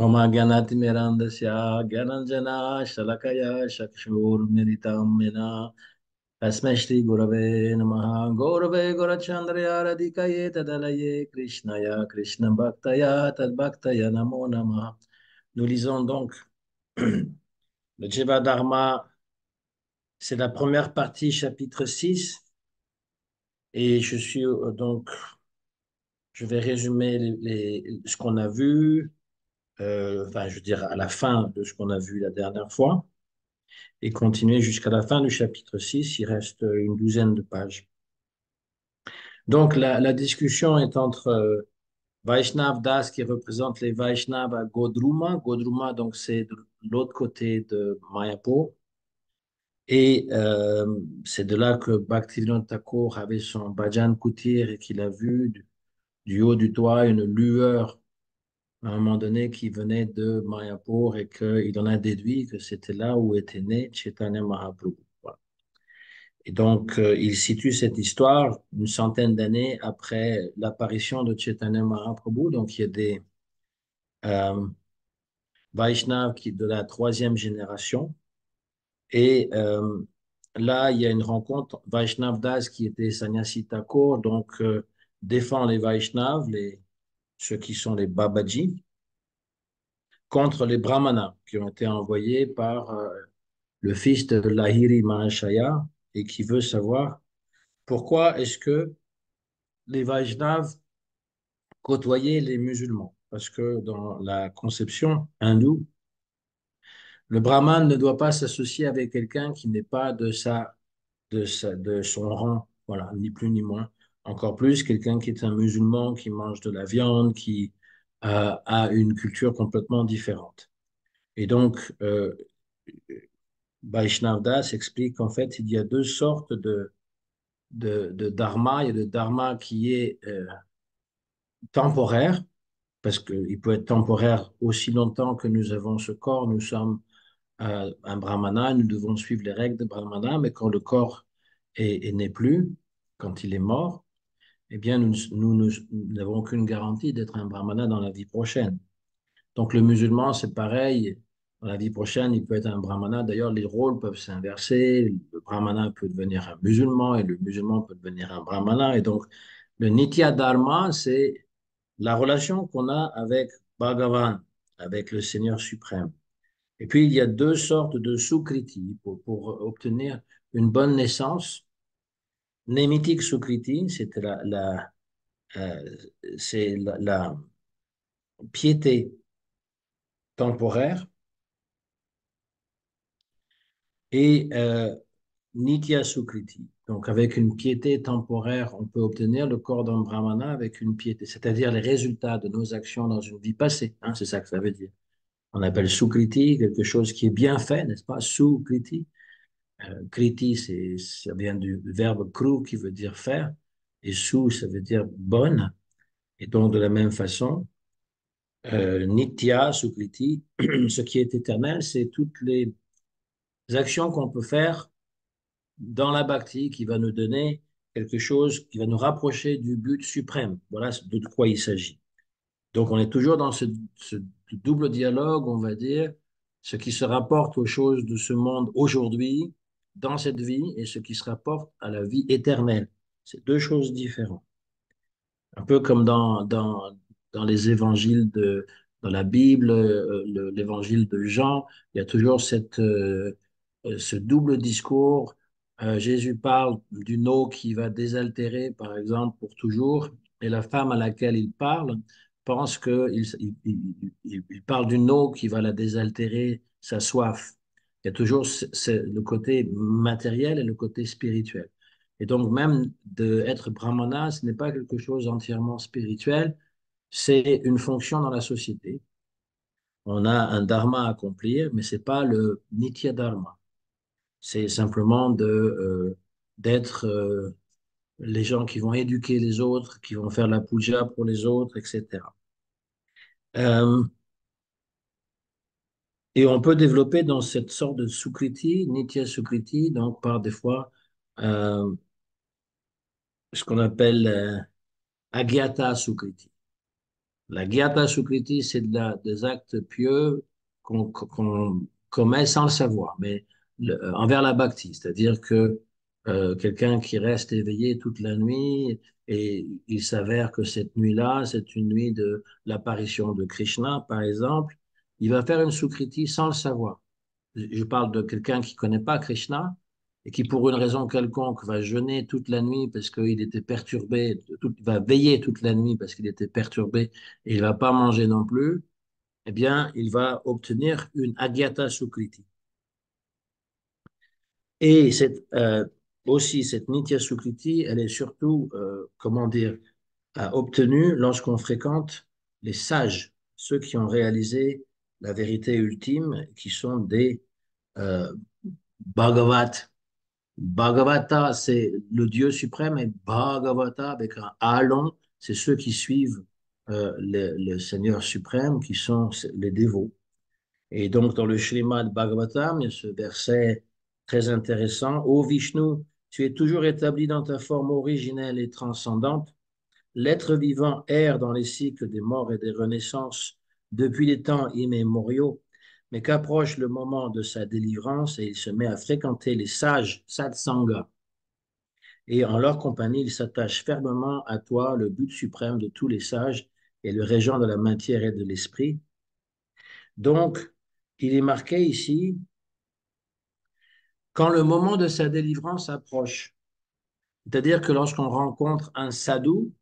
Oma Gyanati Mirandasya Gyananjana Shalakaya Shakshur Militam Mena Tasmai Shri Gurave Namaha Gurave Gurachandraya Radhikaye Tadalaye Krishnaya Krishna Bhaktaya Tad Bhaktaya Namo Namaha. Nous lisons donc le Jiva Dharma, c'est la première partie, chapitre 6, et je suis donc, je vais résumer ce qu'on a vu, enfin, je veux dire, à la fin de ce qu'on a vu la dernière fois. Et continuer jusqu'à la fin du chapitre 6. Il reste une douzaine de pages. Donc, la discussion est entre Vaishnav Das, qui représente les Vaishnavas à Godruma. Godruma, donc, c'est de l'autre côté de Mayapur. Et c'est de là que Bhaktivinoda Thakur avait son Bhajan Kutir et qu'il a vu du haut du toit une lueur à un moment donné qui venait de Mayapur et qu'il en a déduit que c'était là où était né Chaitanya Mahaprabhu. Voilà. Et donc, il situe cette histoire une centaine d'années après l'apparition de Chaitanya Mahaprabhu. Donc, il y a des euh, Vaishnavas de la troisième génération. Et là, il y a une rencontre. Vaishnav Das, qui était Sannyasi Thakur, donc défend les Vaishnavas, ceux qui sont les Babaji, contre les Brahmanas, qui ont été envoyés par le fils de Lahiri Mahashaya et qui veut savoir pourquoi est-ce que les Vaishnavas côtoyer les musulmans. Parce que dans la conception hindoue, le brahman ne doit pas s'associer avec quelqu'un qui n'est pas de son rang, voilà, ni plus ni moins. Encore plus, quelqu'un qui est un musulman, qui mange de la viande, qui a une culture complètement différente. Et donc, Vaishnav Das explique qu'en fait, il y a deux sortes de dharma. Il y a le dharma qui est temporaire, parce qu'il peut être temporaire aussi longtemps que nous avons ce corps. Nous sommes un brahmana, nous devons suivre les règles de brahmana, mais quand le corps n'est plus, quand il est mort, eh bien, nous n'avons aucune garantie d'être un brahmana dans la vie prochaine. Donc, le musulman, c'est pareil. Dans la vie prochaine, il peut être un brahmana. D'ailleurs, les rôles peuvent s'inverser. Le brahmana peut devenir un musulman et le musulman peut devenir un brahmana. Et donc, le Nitya Dharma, c'est la relation qu'on a avec Bhagavan, avec le Seigneur suprême. Et puis, il y a deux sortes de Sukriti pour obtenir une bonne naissance. Némitique Sukriti, euh, c'est la piété temporaire, et Nitya Sukriti. Donc, avec une piété temporaire, on peut obtenir le corps d'un brahmana avec une piété, c'est-à-dire les résultats de nos actions dans une vie passée. Hein, c'est ça que ça veut dire. On appelle Sukriti quelque chose qui est bien fait, n'est-ce pas? Sukriti. Kriti, ça vient du verbe kru qui veut dire faire, et su, ça veut dire bonne. Et donc, de la même façon, Nitya, Sukriti, ce qui est éternel, c'est toutes les actions qu'on peut faire dans la bhakti qui va nous donner quelque chose qui va nous rapprocher du but suprême. Voilà de quoi il s'agit. Donc, on est toujours dans ce double dialogue, on va dire, ce qui se rapporte aux choses de ce monde aujourd'hui, dans cette vie, et ce qui se rapporte à la vie éternelle. C'est deux choses différentes. Un peu comme dans les évangiles dans la Bible, l'évangile de Jean, il y a toujours ce double discours. Jésus parle d'une eau qui va désaltérer, par exemple, pour toujours, et la femme à laquelle il parle pense qu'il parle d'une eau qui va la désaltérer, sa soif. Il y a toujours le côté matériel et le côté spirituel. Et donc, même d'être brahmana, ce n'est pas quelque chose d'entièrement spirituel, c'est une fonction dans la société. On a un dharma à accomplir, mais ce n'est pas le nitya dharma. C'est simplement d'être les gens qui vont éduquer les autres, qui vont faire la puja pour les autres, etc. Euh, et on peut développer dans cette sorte de sukriti, nitya sukriti, donc par des fois euh, ce qu'on appelle agyata sukriti. La Gyata Sukriti, c'est des actes pieux qu'on commet sans le savoir, mais envers la bhakti, c'est-à-dire que quelqu'un qui reste éveillé toute la nuit et il s'avère que cette nuit-là, c'est une nuit de l'apparition de Krishna, par exemple, il va faire une Sukriti sans le savoir. Je parle de quelqu'un qui ne connaît pas Krishna et qui, pour une raison quelconque, va jeûner toute la nuit parce qu'il était perturbé, va veiller toute la nuit parce qu'il était perturbé et il ne va pas manger non plus, eh bien, il va obtenir une Agyata Sukriti. Et aussi, cette Nitya Sukriti, elle est surtout, comment dire, obtenue lorsqu'on fréquente les sages, ceux qui ont réalisé la vérité ultime, qui sont des euh, Bhagavat. Bhagavata, c'est le Dieu suprême, et Bhagavata, avec un A long, c'est ceux qui suivent le Seigneur suprême, qui sont les dévots. Et donc, dans le Srimad Bhagavatam, il y a ce verset très intéressant. Ô Vishnu, tu es toujours établi dans ta forme originelle et transcendante. L'être vivant erre dans les cycles des morts et des renaissances depuis les temps immémoriaux, mais qu'approche le moment de sa délivrance et il se met à fréquenter les sages satsangas. Et en leur compagnie, il s'attache fermement à toi, le but suprême de tous les sages et le régent de la matière et de l'esprit. Donc, il est marqué ici, quand le moment de sa délivrance approche, c'est-à-dire que lorsqu'on rencontre un sadhu,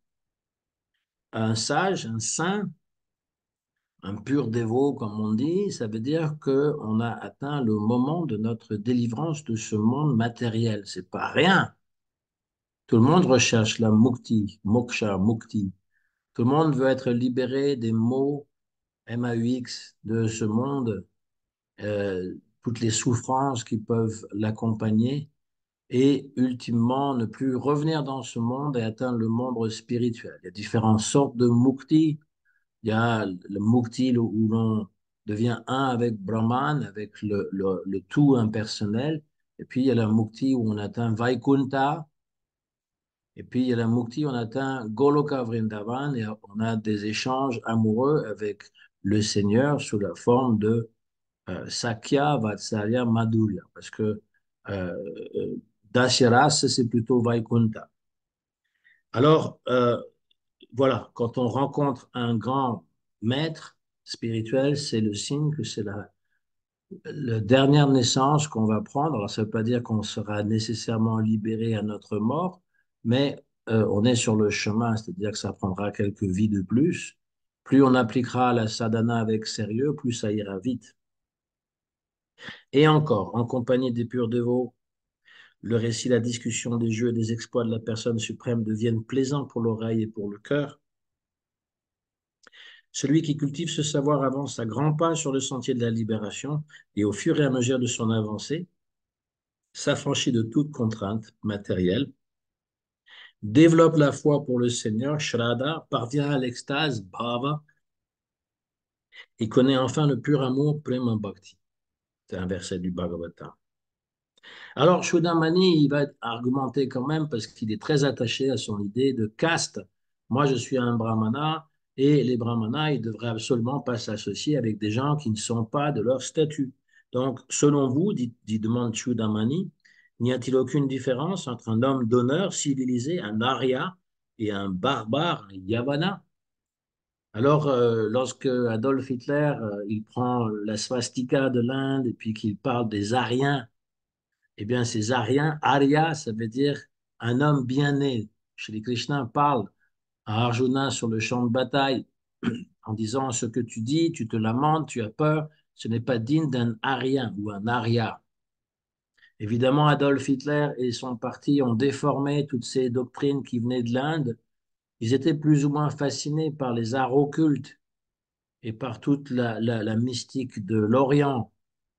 un sage, un saint, un pur dévot, comme on dit, ça veut dire qu'on a atteint le moment de notre délivrance de ce monde matériel. C'est pas rien. Tout le monde recherche la mukti, moksha, mukti. Tout le monde veut être libéré des maux MAUX de ce monde, toutes les souffrances qui peuvent l'accompagner et ultimement ne plus revenir dans ce monde et atteindre le monde spirituel. Il y a différentes sortes de mukti. Il y a le mukti où l'on devient un avec Brahman, avec le tout impersonnel. Et puis il y a la mukti où on atteint Vaikunta. Et puis il y a la mukti, où on atteint Goloka Vrindavan et on a des échanges amoureux avec le Seigneur sous la forme de Sakya, Vatsalya, Madhurya. Parce que euh, euh, Dasyaras, c'est plutôt Vaikunta. Alors, voilà, quand on rencontre un grand maître spirituel, c'est le signe que c'est la dernière naissance qu'on va prendre. Alors, ça ne veut pas dire qu'on sera nécessairement libéré à notre mort, mais on est sur le chemin, c'est-à-dire que ça prendra quelques vies de plus. Plus on appliquera la sadhana avec sérieux, plus ça ira vite. Et encore, en compagnie des purs dévots, le récit, la discussion des jeux et des exploits de la personne suprême deviennent plaisants pour l'oreille et pour le cœur. Celui qui cultive ce savoir avance à grands pas sur le sentier de la libération et au fur et à mesure de son avancée, s'affranchit de toute contrainte matérielle, développe la foi pour le Seigneur, Shraddha, parvient à l'extase, Bhava, et connaît enfin le pur amour, Prema Bhakti. C'est un verset du Bhagavatam. Alors, Chudamani, il va argumenter quand même parce qu'il est très attaché à son idée de caste. Moi, je suis un brahmana et les brahmanas, ils devraient absolument pas s'associer avec des gens qui ne sont pas de leur statut. Donc, selon vous, demande Chudamani, n'y a-t-il aucune différence entre un homme d'honneur civilisé, un Arya, et un barbare, un Yavana? Alors, lorsque Adolf Hitler, il prend la swastika de l'Inde et puis qu'il parle des Aryens, eh bien, ces Aryens, Arya, ça veut dire un homme bien né. Shri Krishna parle à Arjuna sur le champ de bataille en disant ce que tu dis, tu te lamentes, tu as peur, ce n'est pas digne d'un Aryan ou un Arya. Évidemment, Adolf Hitler et son parti ont déformé toutes ces doctrines qui venaient de l'Inde. Ils étaient plus ou moins fascinés par les arts occultes et par toute la mystique de l'Orient.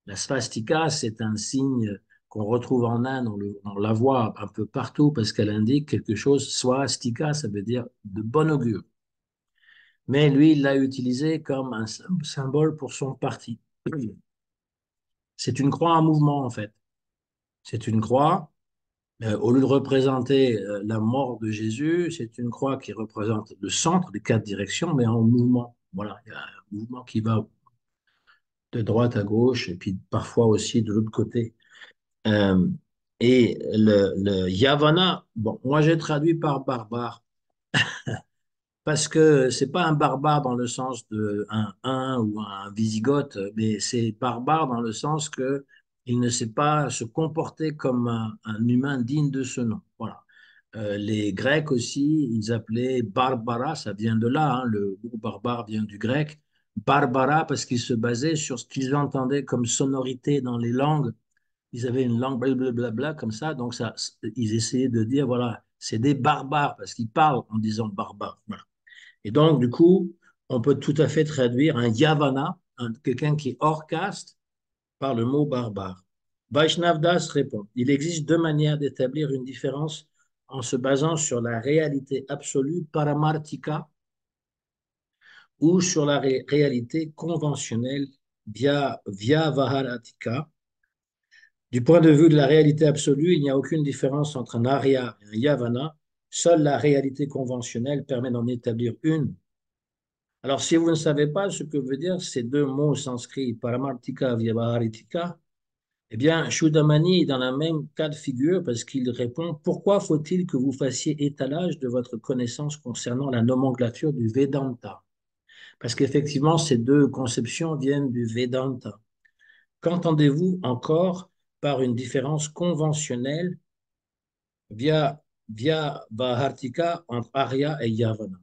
La swastika, c'est un signe qu'on retrouve en Inde, on la voit un peu partout parce qu'elle indique quelque chose. Swastika, ça veut dire de bon augure. Mais lui, il l'a utilisé comme un symbole pour son parti. C'est une croix en mouvement, en fait. C'est une croix Au lieu de représenter la mort de Jésus, c'est une croix qui représente le centre des quatre directions, mais en mouvement. Voilà, il y a un mouvement qui va de droite à gauche et puis parfois aussi de l'autre côté. Euh, et le Yavana, bon, moi j'ai traduit par barbare parce que c'est pas un barbare dans le sens de un Hun ou un Wisigoth, mais c'est barbare dans le sens que il ne sait pas se comporter comme un humain digne de ce nom. Voilà. Les Grecs aussi, ils appelaient Barbara, ça vient de là, hein, le mot barbare vient du grec. Barbara parce qu'ils se basaient sur ce qu'ils entendaient comme sonorité dans les langues. Ils avaient une langue blablabla comme ça, donc ça, ils essayaient de dire, voilà, c'est des barbares parce qu'ils parlent en disant barbare. Voilà. Et donc, du coup, on peut tout à fait traduire un Yavana, quelqu'un qui est hors caste, par le mot barbare. Vaishnav Das répond, il existe deux manières d'établir une différence en se basant sur la réalité absolue, paramartika, ou sur la réalité conventionnelle, vyavaharatika. Du point de vue de la réalité absolue, il n'y a aucune différence entre un arya et un yavana. Seule la réalité conventionnelle permet d'en établir une. Alors, si vous ne savez pas ce que veut dire ces deux mots sanscrits, Paramartika, Vyavaharitika, eh bien, Chudamani est dans la même cas de figure parce qu'il répond pourquoi faut-il que vous fassiez étalage de votre connaissance concernant la nomenclature du Vedanta? Parce qu'effectivement, ces deux conceptions viennent du Vedanta. Qu'entendez-vous encore par une différence conventionnelle via Bhartika entre Arya et Yavana?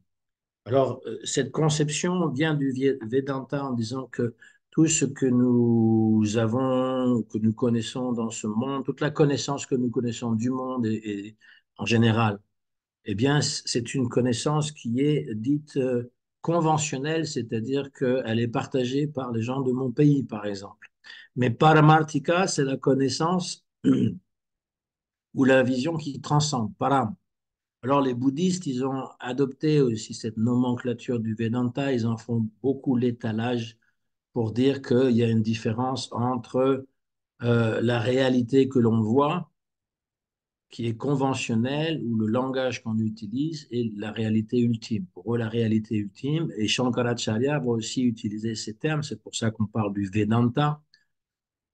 Alors, cette conception vient du Vedanta en disant que tout ce que nous avons, que nous connaissons dans ce monde, toute la connaissance que nous connaissons du monde et en général, eh bien, c'est une connaissance qui est dite conventionnelle, c'est-à-dire qu'elle est partagée par les gens de mon pays, par exemple. Mais Paramartika, c'est la connaissance ou la vision qui transcende, Param. Alors, les bouddhistes, ils ont adopté aussi cette nomenclature du Vedanta, ils en font beaucoup l'étalage pour dire qu'il y a une différence entre la réalité que l'on voit, qui est conventionnelle, ou le langage qu'on utilise, et la réalité ultime. Pour eux, la réalité ultime, et Shankaracharya va aussi utiliser ces termes, c'est pour ça qu'on parle du Vedanta,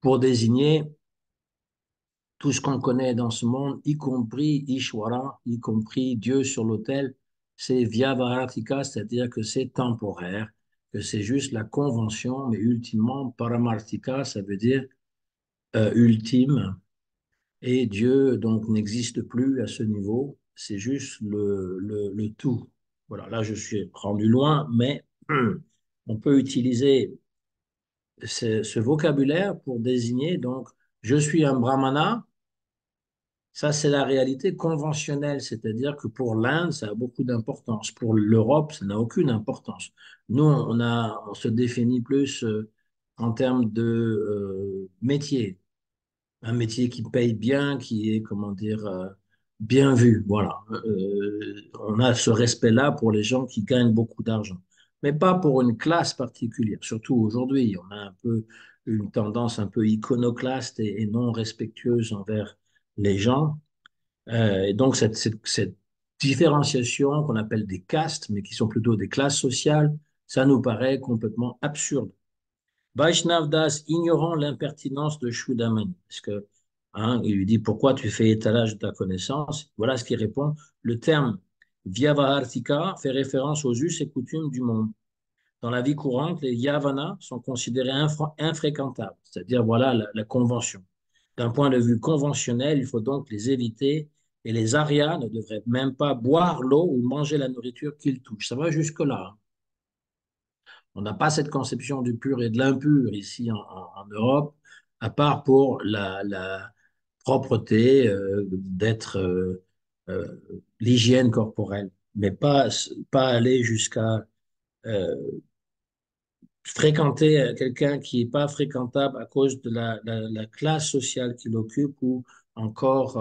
pour désigner tout ce qu'on connaît dans ce monde, y compris Ishwara, y compris Dieu sur l'autel, c'est Vyavaharatika, c'est-à-dire que c'est temporaire, que c'est juste la convention, mais ultimement, Paramartika, ça veut dire ultime, et Dieu donc n'existe plus à ce niveau, c'est juste le tout. Voilà, là je suis rendu loin, mais on peut utiliser ce vocabulaire pour désigner donc je suis un brahmana. Ça, c'est la réalité conventionnelle, c'est-à-dire que pour l'Inde, ça a beaucoup d'importance. Pour l'Europe, ça n'a aucune importance. Nous, on se définit plus en termes de métier. Un métier qui paye bien, qui est, comment dire, bien vu. Voilà. On a ce respect-là pour les gens qui gagnent beaucoup d'argent, mais pas pour une classe particulière. Surtout aujourd'hui, on a un peu une tendance un peu iconoclaste et non respectueuse envers les gens. Et donc, cette différenciation qu'on appelle des castes, mais qui sont plutôt des classes sociales, ça nous paraît complètement absurde. Vaishnav Das, ignorant l'impertinence de Shuddhamani, parce que, hein, il lui dit pourquoi tu fais étalage de ta connaissance. Voilà ce qu'il répond. Le terme Vyavahartika fait référence aux us et coutumes du monde. Dans la vie courante, les yavanas sont considérés infréquentables, c'est-à-dire voilà la convention. D'un point de vue conventionnel, il faut donc les éviter et les arias ne devraient même pas boire l'eau ou manger la nourriture qu'ils touchent. Ça va jusque-là, hein. On n'a pas cette conception du pur et de l'impur ici en Europe, à part pour la propreté d'être euh, l'hygiène corporelle, mais pas aller jusqu'à euh, fréquenter quelqu'un qui n'est pas fréquentable à cause de la classe sociale qu'il occupe ou encore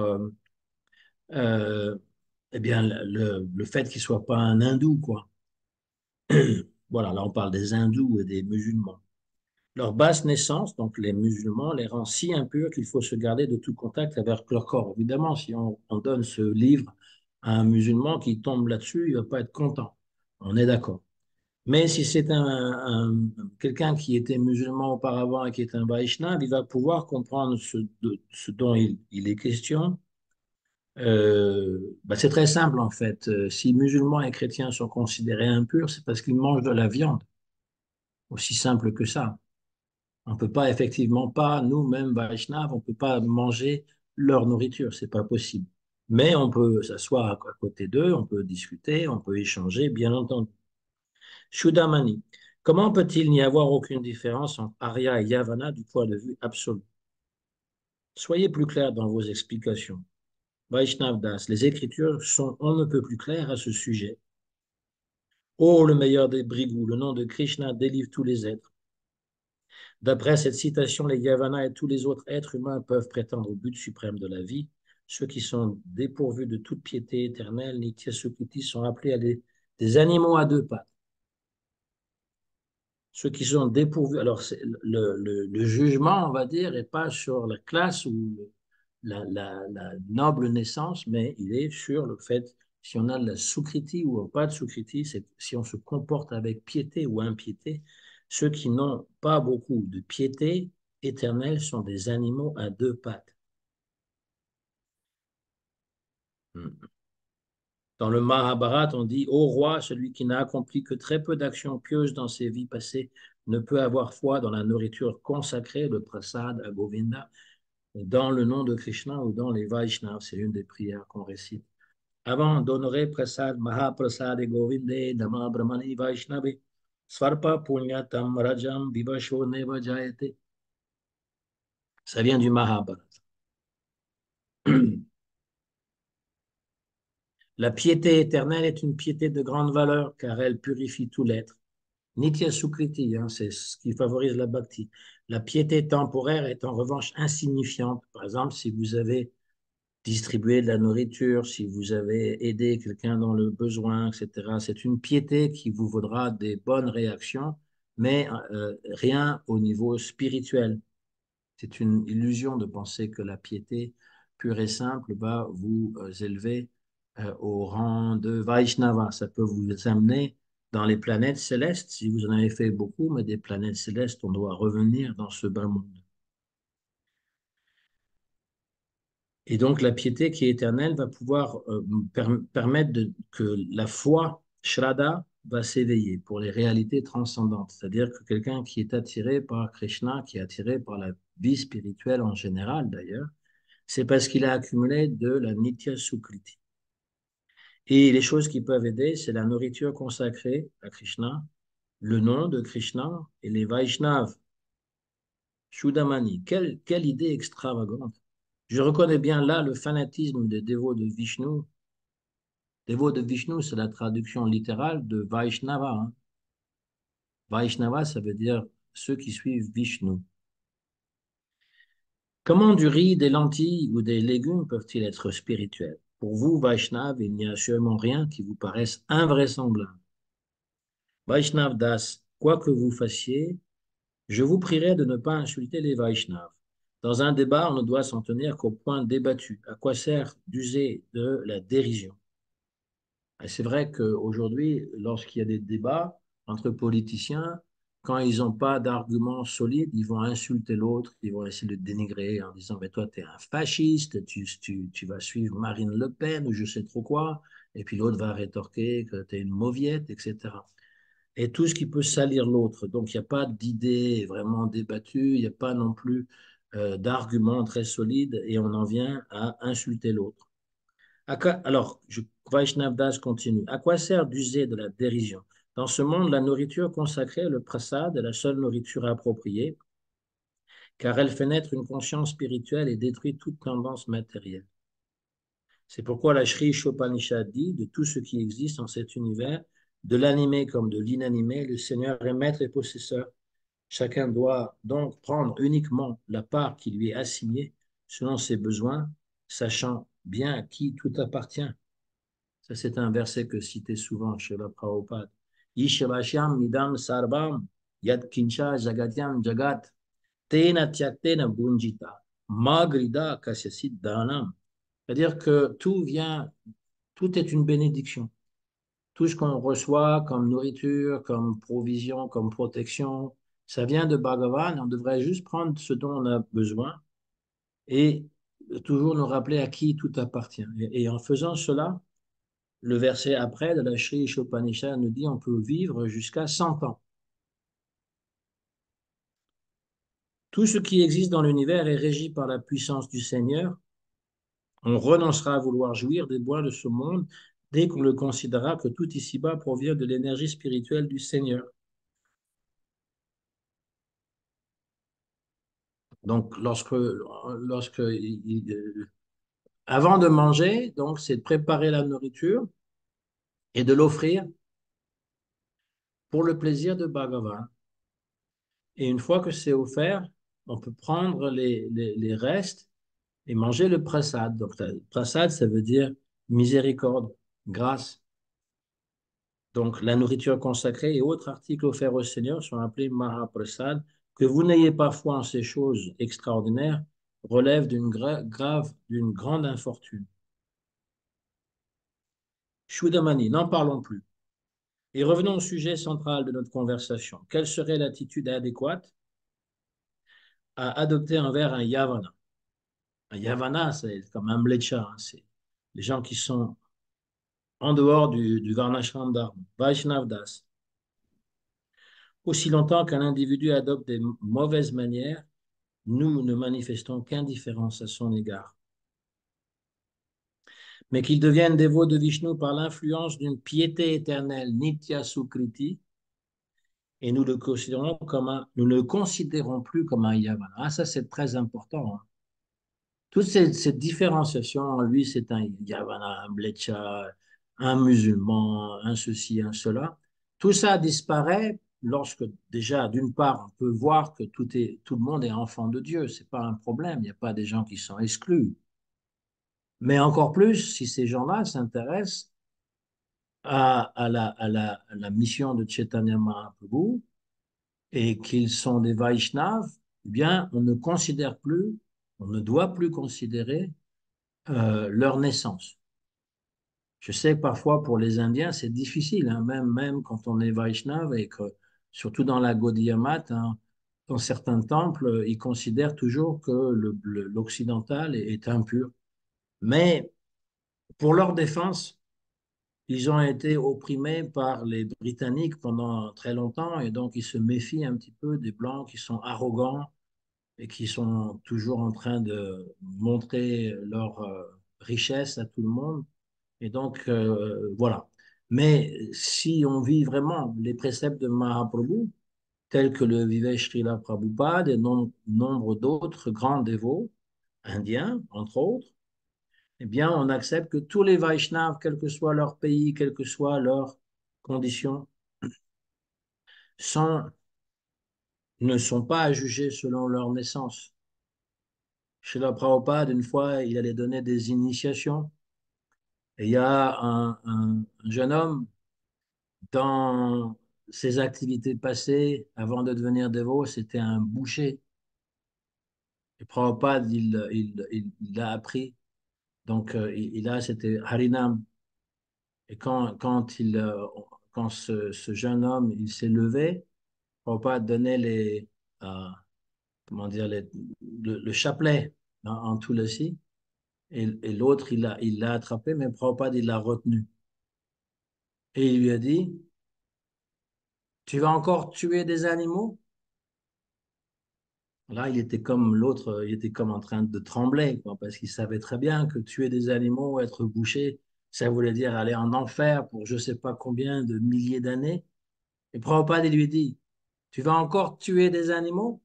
euh, eh bien, le fait qu'il soit pas un hindou, quoi. Voilà, là on parle des hindous et des musulmans. Leur basse naissance, donc les musulmans, les rend si impurs qu'il faut se garder de tout contact avec leur corps. Évidemment, si on donne ce livre à un musulman qui tombe là-dessus, il ne va pas être content. On est d'accord. Mais si c'est quelqu'un qui était musulman auparavant et qui est un Vaishnav, il va pouvoir comprendre ce dont il est question. C'est très simple en fait. Si musulmans et chrétiens sont considérés impurs, c'est parce qu'ils mangent de la viande. Aussi simple que ça. On peut pas, effectivement, pas, nous-mêmes, Vaishnav, on peut pas manger leur nourriture, c'est pas possible. Mais on peut s'asseoir à côté d'eux, on peut discuter, on peut échanger, bien entendu. Shudamani, comment peut-il n'y avoir aucune différence entre Arya et Yavana du point de vue absolu? Soyez plus clair dans vos explications. Vaishnav Das, les Écritures sont on ne peut plus claires à ce sujet. Ô le meilleur des brigous, le nom de Krishna délivre tous les êtres. D'après cette citation, les Yavanas et tous les autres êtres humains peuvent prétendre au but suprême de la vie. Ceux qui sont dépourvus de toute piété éternelle, Nitya Sukruti, sont appelés à des animaux à deux pattes. Ceux qui sont dépourvus, alors le jugement, on va dire, n'est pas sur la classe ou la noble naissance, mais il est sur le fait si on a de la Sukriti ou pas de Sukriti, c'est si on se comporte avec piété ou impiété. Ceux qui n'ont pas beaucoup de piété éternelle sont des animaux à deux pattes. Dans le Mahabharata, on dit, ô roi, celui qui n'a accompli que très peu d'actions pieuses dans ses vies passées ne peut avoir foi dans la nourriture consacrée, le prasad à Govinda, dans le nom de Krishna ou dans les Vaishnavas. C'est une des prières qu'on récite. Avant d'honorer prasad, Mahaprasad et Govinde, Dhamma Brahmani Vaishnavi, Svarpa Punyatam Rajam Vivasho Neva Jayate. Ça vient du Mahabharata. La piété éternelle est une piété de grande valeur car elle purifie tout l'être. Nitya Sukriti, hein, c'est ce qui favorise la bhakti. La piété temporaire est en revanche insignifiante. Par exemple, si vous avez distribué de la nourriture, si vous avez aidé quelqu'un dans le besoin, etc., c'est une piété qui vous vaudra des bonnes réactions, mais rien au niveau spirituel. C'est une illusion de penser que la piété pure et simple va vous élever au rang de Vaishnava. Ça peut vous amener dans les planètes célestes, si vous en avez fait beaucoup, mais des planètes célestes, on doit revenir dans ce bas monde. Et donc la piété qui est éternelle va pouvoir permettre que la foi, Shraddha, va s'éveiller pour les réalités transcendantes. C'est-à-dire que quelqu'un qui est attiré par Krishna, qui est attiré par la vie spirituelle en général d'ailleurs, c'est parce qu'il a accumulé de la Nitya Sukriti. Et les choses qui peuvent aider, c'est la nourriture consacrée à Krishna, le nom de Krishna et les Vaishnavas. Shudamani, quelle idée extravagante. Je reconnais bien là le fanatisme des dévots de Vishnu. Dévots de Vishnu, c'est la traduction littérale de Vaishnava, hein. Vaishnava, ça veut dire ceux qui suivent Vishnu. Comment du riz, des lentilles ou des légumes peuvent-ils être spirituels? Pour vous, Vaishnav, il n'y a sûrement rien qui vous paraisse invraisemblable. Vaishnav Das, quoi que vous fassiez, je vous prierai de ne pas insulter les Vaishnavas. Dans un débat, on ne doit s'en tenir qu'au point débattu. À quoi sert d'user de la dérision? Et c'est vrai qu'aujourd'hui, lorsqu'il y a des débats entre politiciens, quand ils n'ont pas d'arguments solides, ils vont insulter l'autre, ils vont essayer de le dénigrer en disant, mais toi, tu es un fasciste, tu vas suivre Marine Le Pen ou je sais trop quoi, et puis l'autre va rétorquer que tu es une mauviette, etc. Et tout ce qui peut salir l'autre. Donc, il n'y a pas d'idées vraiment débattues, il n'y a pas non plus d'arguments très solides, et on en vient à insulter l'autre. Alors, Vaishnav Das continue. À quoi sert d'user de la dérision? Dans ce monde, la nourriture consacrée, le prasad, est la seule nourriture appropriée, car elle fait naître une conscience spirituelle et détruit toute tendance matérielle. C'est pourquoi la Sri Shopanishad dit, de tout ce qui existe en cet univers, de l'animé comme de l'inanimé, le Seigneur est maître et possesseur. Chacun doit donc prendre uniquement la part qui lui est assignée selon ses besoins, sachant bien à qui tout appartient. Ça, c'est un verset que citait souvent chez la Prabhupada. Ishvashyam midam sarvam Yat Kincha Jagatyam Jagat Tena Tyaktena Bunjita Magrida Kasyasid Dhanam. C'est-à-dire que tout est une bénédiction. Tout ce qu'on reçoit comme nourriture, comme provision, comme protection, ça vient de Bhagavan. On devrait juste prendre ce dont on a besoin et toujours nous rappeler à qui tout appartient. Et en faisant cela, le verset après de la Sri Ishopanishad nous dit on peut vivre jusqu'à 100 ans. Tout ce qui existe dans l'univers est régi par la puissance du Seigneur. On renoncera à vouloir jouir des bois de ce monde dès qu'on le considérera que tout ici-bas provient de l'énergie spirituelle du Seigneur. Donc, avant de manger, donc, c'est de préparer la nourriture et de l'offrir pour le plaisir de Bhagavan. Et une fois que c'est offert, on peut prendre les restes et manger le prasad. Donc, le prasad, ça veut dire miséricorde, grâce. Donc, la nourriture consacrée et autres articles offerts au Seigneur sont appelés Mahaprasad. Que vous n'ayez pas foi en ces choses extraordinaires relève d'une grande infortune. Shudamani, n'en parlons plus. Et revenons au sujet central de notre conversation. Quelle serait l'attitude adéquate à adopter envers un yavana? Un yavana, c'est comme un mlecha, hein, c'est les gens qui sont en dehors du varnashram dharma, Vaishnavdas. Aussi longtemps qu'un individu adopte des mauvaises manières, nous ne manifestons qu'indifférence à son égard. Mais qu'il devienne dévot de Vishnu par l'influence d'une piété éternelle, Nitya Sukriti, et nous ne le considérons plus comme un yavana. Ah, ça, c'est très important, hein. Toute cette différenciation, lui, c'est un yavana, un blecha, un musulman, un ceci, un cela. Tout ça disparaît lorsque, déjà, d'une part, on peut voir que tout le monde est enfant de Dieu. C'est pas un problème. Il n'y a pas des gens qui sont exclus. Mais encore plus, si ces gens-là s'intéressent à la mission de Chaitanya Mahaprabhu et qu'ils sont des Vaishnavas, eh bien, on ne considère plus, on ne doit plus considérer leur naissance. Je sais que parfois pour les Indiens, c'est difficile, hein, même quand on est Vaishnava et que, surtout dans la Gaudiya Math, hein, dans certains temples, ils considèrent toujours que l'occidental est impur. Mais pour leur défense, ils ont été opprimés par les Britanniques pendant très longtemps et donc ils se méfient un petit peu des Blancs qui sont arrogants et qui sont toujours en train de montrer leur richesse à tout le monde. Et donc, voilà. Mais si on vit vraiment les préceptes de Mahaprabhu, tels que le vivait Srila Prabhupada et nombre d'autres grands dévots indiens, entre autres, eh bien, on accepte que tous les Vaishnavas, quel que soit leur pays, quelles que soient leurs conditions, sont, ne sont pas à juger selon leur naissance. Srila Prabhupada, une fois, il allait donner des initiations. Et il y a un jeune homme dans ses activités passées, avant de devenir dévot, c'était un boucher. Et Prabhupada, il l'a appris. Donc, c'était Harinam. Et quand ce jeune homme, il s'est levé, Prabhupada donnait euh, comment dire, le chapelet en Tulasi. Et l'autre, il l'a attrapé, mais Prabhupada, il l'a retenu. Et il lui a dit, tu vas encore tuer des animaux? Là, il était comme l'autre, il était comme en train de trembler, quoi, parce qu'il savait très bien que tuer des animaux, être bouché, ça voulait dire aller en enfer pour je ne sais pas combien de milliers d'années. Et Prabhupada, il lui dit, tu vas encore tuer des animaux?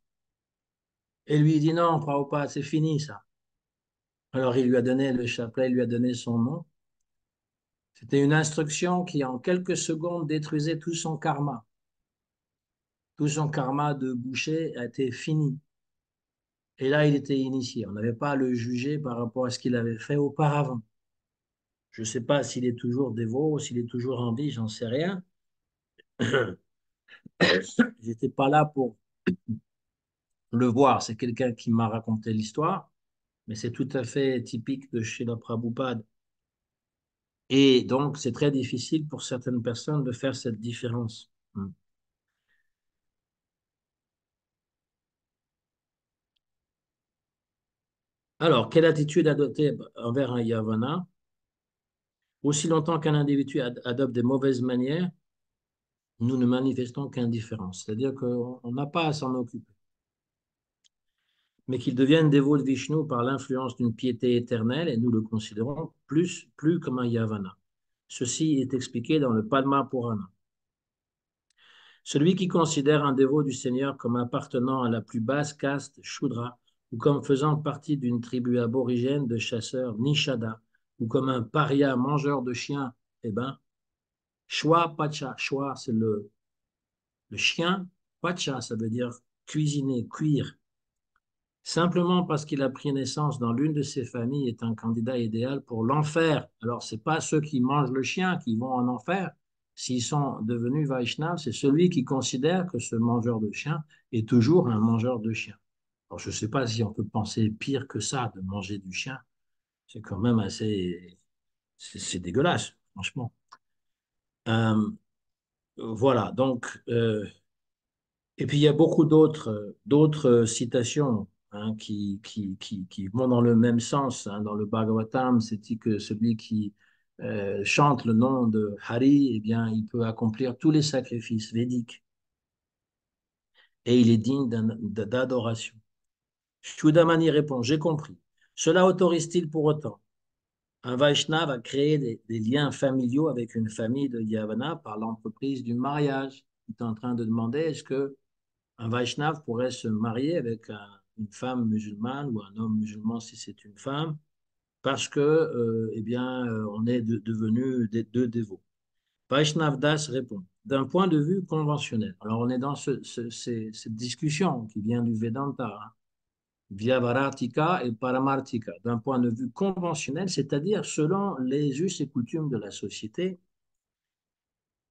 Et lui, il dit, non, Prabhupada, c'est fini ça. Alors, il lui a donné le chapelet, il lui a donné son nom. C'était une instruction qui, en quelques secondes, détruisait tout son karma. Tout son karma de boucher a été fini. Et là, il était initié. On n'avait pas à le juger par rapport à ce qu'il avait fait auparavant. Je ne sais pas s'il est toujours dévot, s'il est toujours en vie, j'en sais rien. J'étais pas là pour le voir. C'est quelqu'un qui m'a raconté l'histoire, mais c'est tout à fait typique de chez la Prabhupada. Et donc, c'est très difficile pour certaines personnes de faire cette différence. Hmm. Alors, quelle attitude adopter envers un yavana? Aussi longtemps qu'un individu adopte des mauvaises manières, nous ne manifestons qu'indifférence. C'est-à-dire qu'on n'a pas à s'en occuper. Mais qu'il devienne dévot de Vishnu par l'influence d'une piété éternelle, et nous le considérons plus comme un yavana. Ceci est expliqué dans le Padma Purana. Celui qui considère un dévot du Seigneur comme appartenant à la plus basse caste Shudra, ou comme faisant partie d'une tribu aborigène de chasseurs Nishada, ou comme un paria mangeur de chiens, eh bien, Shwa Pacha, Shwa c'est le chien, Pacha ça veut dire cuisiner, cuire. Simplement parce qu'il a pris naissance dans l'une de ses familles est un candidat idéal pour l'enfer. Alors, ce n'est pas ceux qui mangent le chien qui vont en enfer. S'ils sont devenus Vaishnavas, c'est celui qui considère que ce mangeur de chien est toujours un mangeur de chien. Alors, je ne sais pas si on peut penser pire que ça, de manger du chien. C'est quand même assez... C'est dégueulasse, franchement. Euh, voilà, donc... et puis il y a beaucoup d'autres citations hein, qui vont dans le même sens. Hein. Dans le Bhagavatam, c'est dit que celui qui chante le nom de Hari, eh bien, il peut accomplir tous les sacrifices védiques et il est digne d'adoration. Shudamani répond, j'ai compris. Cela autorise-t-il pour autant un Vaishnava à créer des liens familiaux avec une famille de Yavana par l'entreprise du mariage? Il est en train de demander, est-ce que un Vaishnav pourrait se marier avec une femme musulmane ou un homme musulman si c'est une femme, parce que, eh bien, on est devenus deux dévots. Vaishnav Das répond, d'un point de vue conventionnel. Alors, on est dans cette discussion qui vient du Vedanta, hein, Vyavaratika et Paramartika. D'un point de vue conventionnel, c'est-à-dire selon les us et coutumes de la société,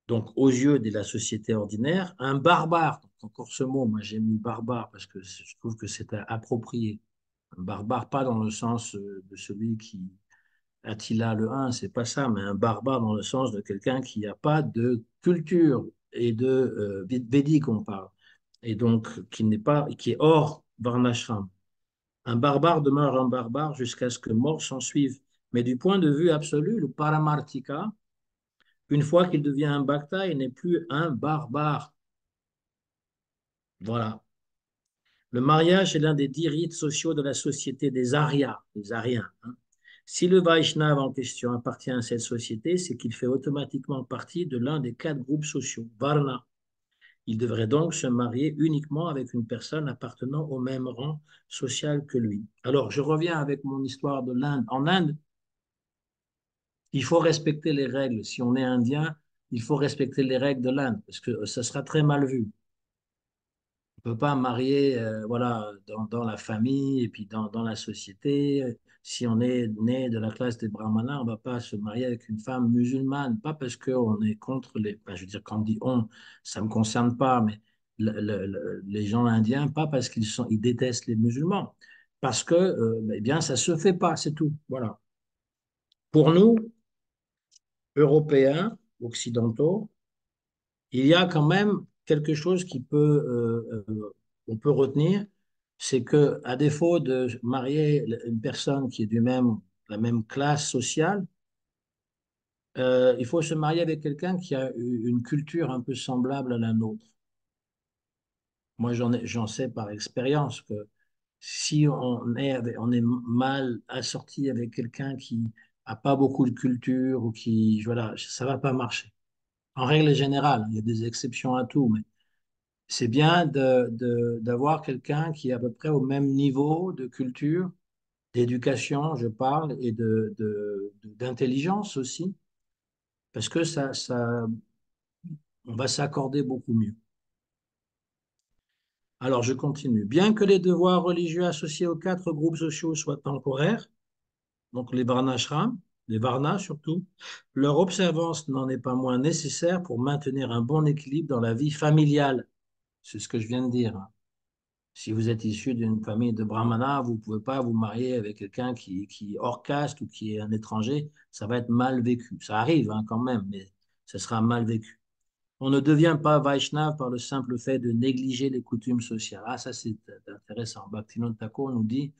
donc aux yeux de la société ordinaire, un barbare, donc encore ce mot, moi j'ai mis barbare parce que je trouve que c'est approprié. Un barbare, pas dans le sens de celui qui, Attila le 1, c'est pas ça, mais un barbare dans le sens de quelqu'un qui n'a pas de culture et de védique, on parle, et donc qui est hors Varnashram. Un barbare demeure un barbare jusqu'à ce que mort s'en suive. Mais du point de vue absolu, le paramartika, une fois qu'il devient un bhakta, il n'est plus un barbare. Voilà. Le mariage est l'un des 10 rites sociaux de la société des Aryas, les Aryens. Hein. Si le Vaishnava en question appartient à cette société, c'est qu'il fait automatiquement partie de l'un des 4 groupes sociaux, Varna. Il devrait donc se marier uniquement avec une personne appartenant au même rang social que lui. Alors, je reviens avec mon histoire de l'Inde. En Inde, il faut respecter les règles. Si on est indien, il faut respecter les règles de l'Inde, parce que ça sera très mal vu. On ne peut pas marier voilà, dans la famille et puis dans la société. Si on est né de la classe des brahmanas, on ne va pas se marier avec une femme musulmane, pas parce qu'on est contre les... ben, je veux dire, quand on dit on, ça ne me concerne pas, mais les gens indiens, pas parce ils détestent les musulmans, parce que eh bien, ça ne se fait pas, c'est tout. Voilà. Pour nous, Européens, occidentaux, il y a quand même quelque chose on peut retenir, c'est que à défaut de marier une personne qui est la même classe sociale, il faut se marier avec quelqu'un qui a une culture un peu semblable à la nôtre. Moi, j'en sais par expérience que si on est mal assorti avec quelqu'un qui a pas beaucoup de culture ou qui, voilà, ça va pas marcher. En règle générale, il y a des exceptions à tout, mais c'est bien d'avoir quelqu'un qui est à peu près au même niveau de culture, d'éducation, je parle, et d'intelligence aussi, parce que on va s'accorder beaucoup mieux. Alors, je continue. Bien que les devoirs religieux associés aux 4 groupes sociaux soient temporaires, donc les varnashrams, les Varnas surtout, leur observance n'en est pas moins nécessaire pour maintenir un bon équilibre dans la vie familiale. C'est ce que je viens de dire, hein. Si vous êtes issu d'une famille de brahmanas, vous ne pouvez pas vous marier avec quelqu'un qui est hors caste ou qui est un étranger. Ça va être mal vécu. Ça arrive hein, quand même, mais ça sera mal vécu. On ne devient pas Vaishnav par le simple fait de négliger les coutumes sociales. Ah, ça c'est intéressant. Bhaktivinoda Thakur nous dit,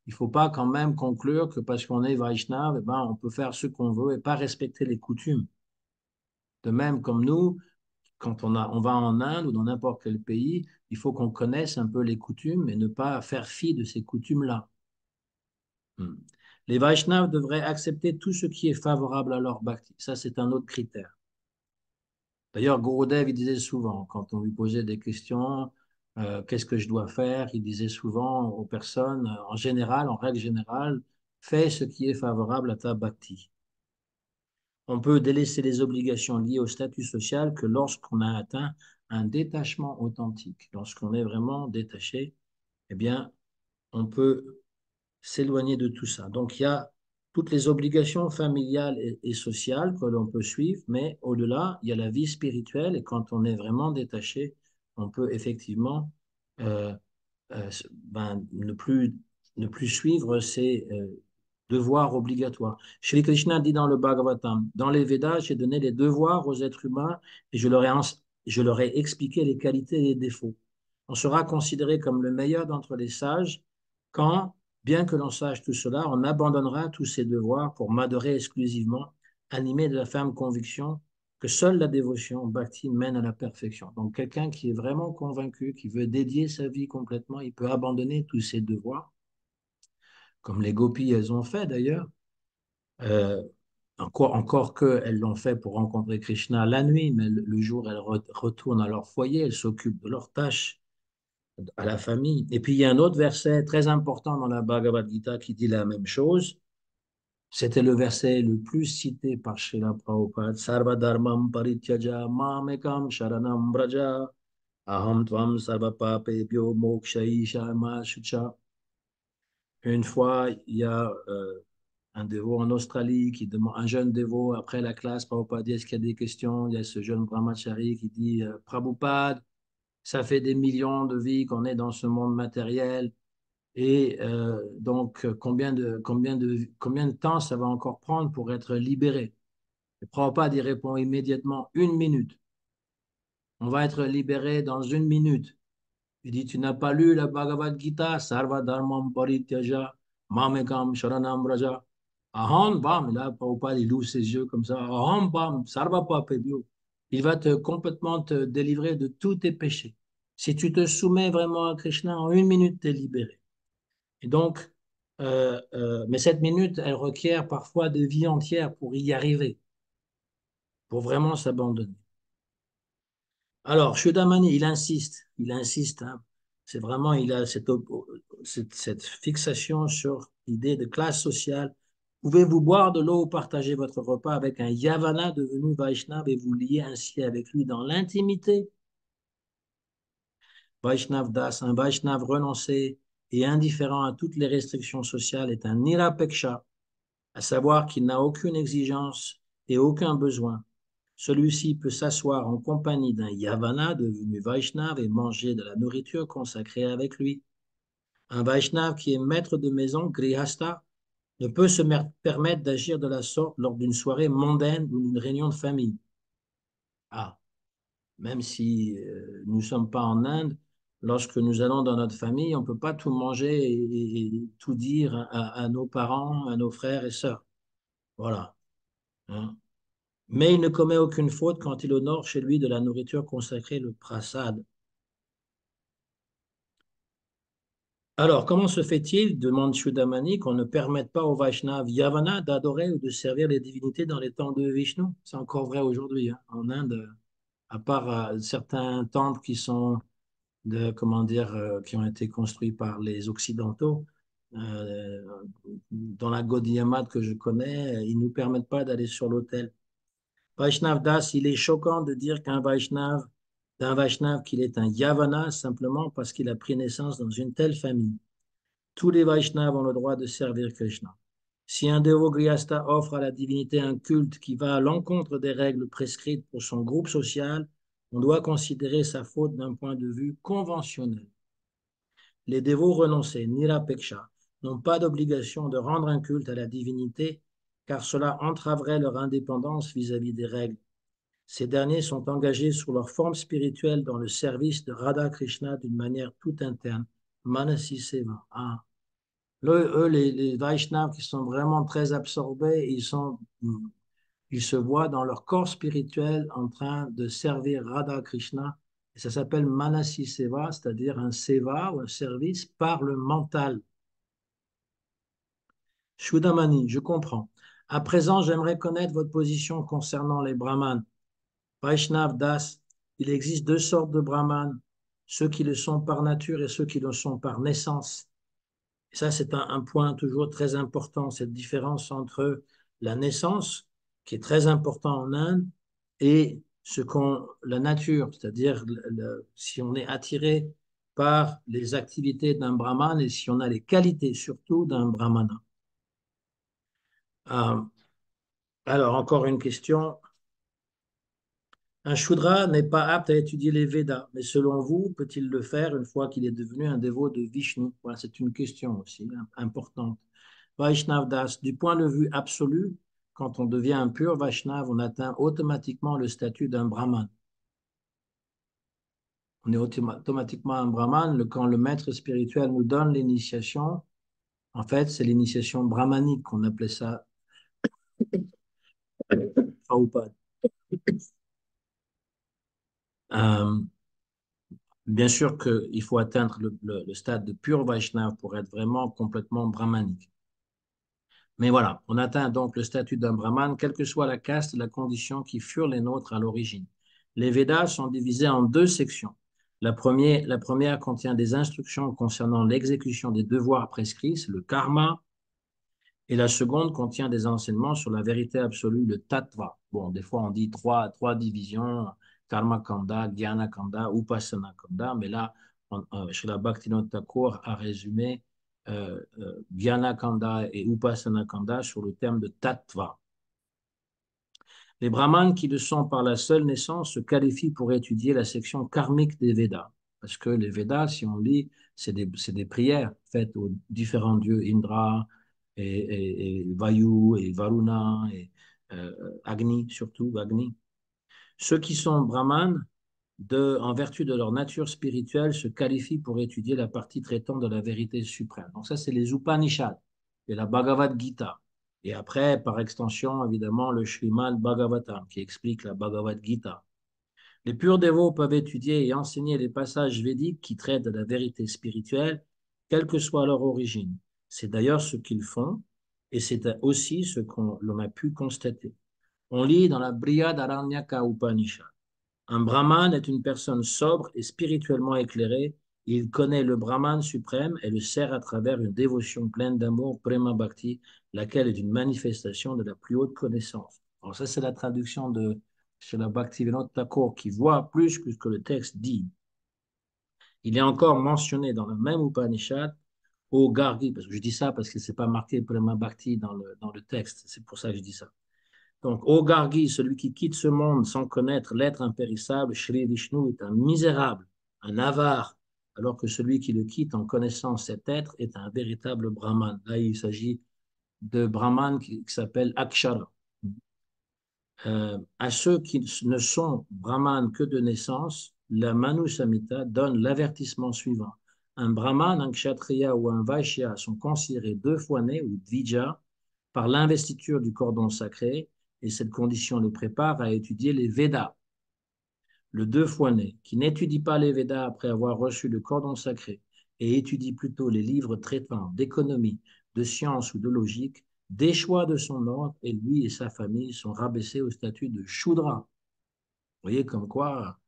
il ne faut pas quand même conclure que parce qu'on est Vaishnav, eh ben, on peut faire ce qu'on veut et pas respecter les coutumes. De même, comme nous, quand on va en Inde ou dans n'importe quel pays, il faut qu'on connaisse un peu les coutumes et ne pas faire fi de ces coutumes-là. Hmm. Les Vaishnavas devraient accepter tout ce qui est favorable à leur bhakti. Ça, c'est un autre critère. D'ailleurs, Gurudev, il disait souvent, quand on lui posait des questions, qu'est-ce que je dois faire? Il disait souvent aux personnes, en général, en règle générale, fais ce qui est favorable à ta bhakti. On peut délaisser les obligations liées au statut social que lorsqu'on a atteint un détachement authentique. Lorsqu'on est vraiment détaché, eh bien, on peut s'éloigner de tout ça. Donc, il y a toutes les obligations familiales et sociales que l'on peut suivre, mais au-delà, il y a la vie spirituelle et quand on est vraiment détaché, on peut effectivement euh, ne plus suivre ces devoirs obligatoires. Shri Krishna dit dans le Bhagavatam, dans les Védas, j'ai donné les devoirs aux êtres humains et je leur ai expliqué les qualités et les défauts. On sera considéré comme le meilleur d'entre les sages quand, bien que l'on sache tout cela, on abandonnera tous ces devoirs pour m'adorer exclusivement, animé de la ferme conviction que seule la dévotion bhakti mène à la perfection. Donc quelqu'un qui est vraiment convaincu, qui veut dédier sa vie complètement, il peut abandonner tous ses devoirs, comme les gopis elles ont fait d'ailleurs. Euh, encore qu'elles l'ont fait pour rencontrer Krishna la nuit, mais le jour, elles retournent à leur foyer, elles s'occupent de leurs tâches, à la famille. Et puis il y a un autre verset très important dans la Bhagavad Gita qui dit la même chose. C'était le verset le plus cité par Srila Prabhupada. Sarva dharmam parityaja mamekam sharanam braja aham tvam sarva papebhyo mokshaisha shucha. Une fois, il y a un dévot en Australie qui demande, un jeune dévot après la classe, Prabhupada dit est-ce qu'il y a des questions? Il y a ce jeune brahmachari qui dit Prabhupada, ça fait des millions de vies qu'on est dans ce monde matériel. Et donc, combien de temps ça va encore prendre pour être libéré? Et Prabhupada y répond immédiatement, 1 minute. On va être libéré dans 1 minute. Il dit, tu n'as pas lu la Bhagavad Gita, Sarva Dharmam Parityaja, Mamekam Sharanam Raja. Aham, bam, là, Prabhupada, il ouvre ses yeux comme ça. Aham, bam, Sarva Papebhyo. Il va te complètement te délivrer de tous tes péchés. Si tu te soumets vraiment à Krishna, en 1 minute, tu es libéré. Et donc, mais cette minute, elle requiert parfois de vie entière pour y arriver, pour vraiment s'abandonner. Alors, Shodamani, il insiste, hein. C'est vraiment, il a cette fixation sur l'idée de classe sociale. Pouvez-vous boire de l'eau ou partager votre repas avec un Yavana devenu Vaishnav et vous lier ainsi avec lui dans l'intimité? Vaishnav Das, un Vaishnav renoncé et indifférent à toutes les restrictions sociales, est un Nirapeksha, à savoir qu'il n'a aucune exigence et aucun besoin. Celui-ci peut s'asseoir en compagnie d'un Yavana devenu Vaishnav et manger de la nourriture consacrée avec lui. Un Vaishnav qui est maître de maison, Grihastha, ne peut se permettre d'agir de la sorte lors d'une soirée mondaine ou d'une réunion de famille. Ah, même si nous ne sommes pas en Inde, lorsque nous allons dans notre famille, on ne peut pas tout manger et tout dire à nos parents, à nos frères et sœurs. Voilà, hein. Mais il ne commet aucune faute quand il honore chez lui de la nourriture consacrée, le prasad. Alors, comment se fait-il, demande Shodamani, qu'on ne permette pas aux Vaishnavas Yavana d'adorer ou de servir les divinités dans les temples de Vishnu? C'est encore vrai aujourd'hui, hein, en Inde, à part certains temples qui sont comment dire, qui ont été construits par les Occidentaux. Euh, dans la Gaudiya Math que je connais, ils ne nous permettent pas d'aller sur l'autel. Vaishnav Das, il est choquant de dire d'un Vaishnav qu'il est un Yavana simplement parce qu'il a pris naissance dans une telle famille. Tous les Vaishnavas ont le droit de servir Krishna. Si un dévot Grihastha offre à la divinité un culte qui va à l'encontre des règles prescrites pour son groupe social, on doit considérer sa faute d'un point de vue conventionnel. Les dévots renoncés, Nirapeksha, n'ont pas d'obligation de rendre un culte à la divinité, car cela entraverait leur indépendance vis-à-vis des règles. Ces derniers sont engagés sur leur forme spirituelle dans le service de Radha Krishna d'une manière tout interne. Manasi Seva. Ah. Eux, les Vaishnavas qui sont vraiment très absorbés, ils se voient dans leur corps spirituel en train de servir Radha Krishna. Et ça s'appelle Manasi Seva, c'est-à-dire un seva ou un service par le mental. Shudamani, je comprends. À présent, j'aimerais connaître votre position concernant les brahmanes. Vaishnav Das, il existe deux sortes de brahmanes, ceux qui le sont par nature et ceux qui le sont par naissance. Et ça, c'est un point toujours très important, cette différence entre la naissance, qui est très important en Inde, et la nature, c'est-à-dire si on est attiré par les activités d'un brahmane et si on a les qualités surtout d'un brahmana. Euh, alors, encore une question. Un Shudra n'est pas apte à étudier les Védas, mais selon vous, peut-il le faire une fois qu'il est devenu un dévot de Vishnu? Voilà, c'est une question aussi importante. Vaishnav Das, du point de vue absolu, quand on devient un pur Vaishnav, on atteint automatiquement le statut d'un Brahman. On est automatiquement un Brahman quand le maître spirituel nous donne l'initiation. En fait, c'est l'initiation brahmanique qu'on appelait ça Prabhupada. Euh, Bien sûr qu'il faut atteindre le stade de pur Vaishnav pour être vraiment complètement brahmanique. Mais voilà, on atteint donc le statut d'un brahman, quelle que soit la caste et la condition qui furent les nôtres à l'origine. Les Védas sont divisés en deux sections. La première contient des instructions concernant l'exécution des devoirs prescrits, c'est le karma, et la seconde contient des enseignements sur la vérité absolue, le tattva. Bon, des fois on dit trois divisions, karma kanda, jnana kanda, upasana kanda, mais là, Srila Bhaktivinoda Thakur a résumé jnana kanda et upasana kanda sur le terme de tattva. Les brahmanes qui le sont par la seule naissance se qualifient pour étudier la section karmique des Védas. Parce que les Védas, si on lit, c'est des prières faites aux différents dieux, Indra et Vayu et Varuna et Agni, surtout Agni. Ceux qui sont brahmanes, en vertu de leur nature spirituelle, se qualifient pour étudier la partie traitant de la vérité suprême. Donc ça, c'est les Upanishads et la Bhagavad Gita. Et après, par extension, évidemment, le Srimad Bhagavatam qui explique la Bhagavad Gita. Les purs dévots peuvent étudier et enseigner les passages védiques qui traitent de la vérité spirituelle, quelle que soit leur origine. C'est d'ailleurs ce qu'ils font et c'est aussi ce l'on a pu constater. On lit dans la Brihadaranyaka Upanishad. Un brahman est une personne sobre et spirituellement éclairée. Il connaît le brahman suprême et le sert à travers une dévotion pleine d'amour, prema bhakti, laquelle est une manifestation de la plus haute connaissance. Alors ça, c'est la traduction de Srila Bhaktivinoda Thakur qui voit plus que ce que le texte dit. Il est encore mentionné dans le même Upanishad au Gargi, parce que je dis ça parce que c'est pas marqué prema bhakti dans le texte, c'est pour ça que je dis ça. Donc, ô Gargi, celui qui quitte ce monde sans connaître l'être impérissable, Shri Vishnu est un misérable, un avare, alors que celui qui le quitte en connaissant cet être est un véritable Brahman. Là, il s'agit de Brahman qui s'appelle Akshara. À ceux qui ne sont Brahman que de naissance, la Manu Samhita donne l'avertissement suivant. Un Brahman, un Kshatriya ou un Vaishya sont considérés deux fois nés, ou Dvija, par l'investiture du cordon sacré, et cette condition les prépare à étudier les Védas. Le deux fois né, qui n'étudie pas les Védas après avoir reçu le cordon sacré, et étudie plutôt les livres traitant d'économie, de science ou de logique, déchoit de son ordre et lui et sa famille sont rabaissés au statut de Shudra. Vous voyez comme quoi,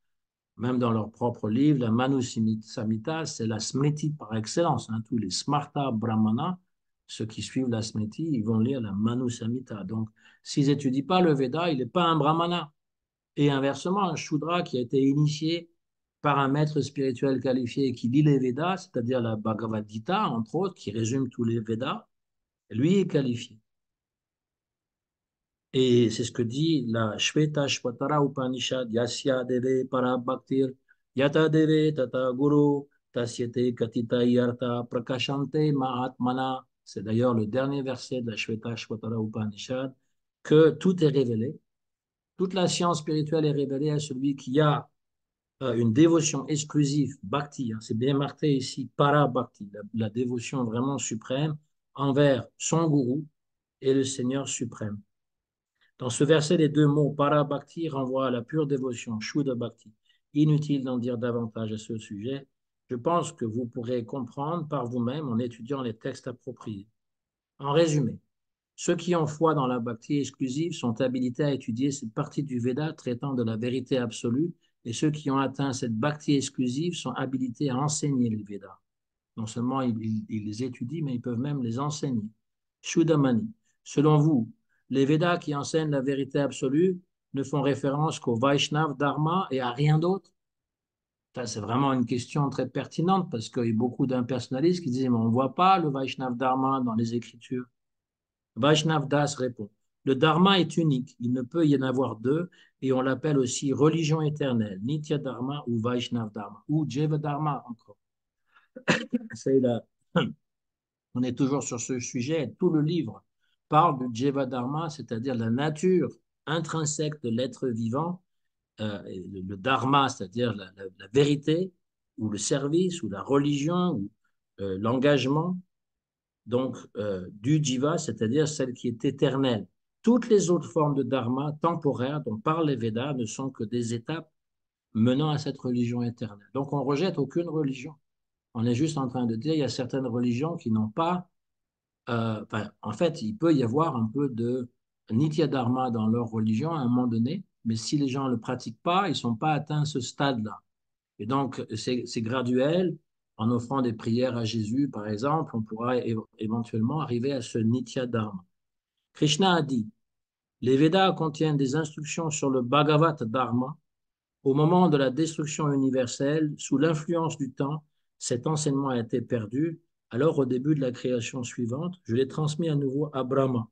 même dans leur propre livre, la Manu Samhita, c'est la Smriti par excellence. Hein. Tous les Smarta Brahmana, ceux qui suivent la Smriti, ils vont lire la Manu Samhita. Donc, s'ils n'étudient pas le Veda, il n'est pas un Brahmana. Et inversement, un Shudra qui a été initié par un maître spirituel qualifié qui lit les Védas, c'est-à-dire la Bhagavad Gita, entre autres, qui résume tous les Védas, lui est qualifié. Et c'est ce que dit la Shvetashvatara Upanishad, Yasya Deve Parabhaktir, Yata Deve Tata Guru, Tasyate Katita Yarta Prakashante Mahatmana. C'est d'ailleurs le dernier verset de la Shvetashvatara Upanishad, que tout est révélé. Toute la science spirituelle est révélée à celui qui a une dévotion exclusive, bhakti, hein, c'est bien marqué ici, para bhakti, la dévotion vraiment suprême envers son gourou et le Seigneur suprême. Dans ce verset, les deux mots para bhakti renvoient à la pure dévotion, shuddha bhakti. Inutile d'en dire davantage à ce sujet. Je pense que vous pourrez comprendre par vous-même en étudiant les textes appropriés. En résumé, ceux qui ont foi dans la bhakti exclusive sont habilités à étudier cette partie du Veda traitant de la vérité absolue, et ceux qui ont atteint cette bhakti exclusive sont habilités à enseigner les Védas. Non seulement ils les étudient, mais ils peuvent même les enseigner. Shuddhamani, selon vous, les Védas qui enseignent la vérité absolue ne font référence qu'au Vaishnav Dharma et à rien d'autre? C'est vraiment une question très pertinente parce qu'il y a beaucoup d'impersonnalistes qui disent mais on ne voit pas le Vaishnav Dharma dans les Écritures. Vaishnav Das répond, le Dharma est unique, il ne peut y en avoir deux, et on l'appelle aussi religion éternelle, Nitya Dharma ou Vaishnav Dharma, ou Jeva Dharma encore. C'est la... On est toujours sur ce sujet, tout le livre parle du Jeva Dharma, c'est-à-dire la nature intrinsèque de l'être vivant, le Dharma, c'est-à-dire la vérité, ou le service, ou la religion, ou l'engagement, donc du jiva, c'est-à-dire celle qui est éternelle. Toutes les autres formes de dharma temporaires dont parlent les Védas ne sont que des étapes menant à cette religion éternelle. Donc on rejette aucune religion. On est juste en train de dire il y a certaines religions qui n'ont pas... en fait, il peut y avoir un peu de nitya dharma dans leur religion à un moment donné, mais si les gens ne le pratiquent pas, ils ne sont pas atteints à ce stade-là. Et donc, c'est graduel. En offrant des prières à Jésus, par exemple, on pourra éventuellement arriver à ce Nitya Dharma. Krishna a dit, les Védas contiennent des instructions sur le Bhagavat Dharma. Au moment de la destruction universelle, sous l'influence du temps, cet enseignement a été perdu. Alors, au début de la création suivante, je l'ai transmis à nouveau à Brahma.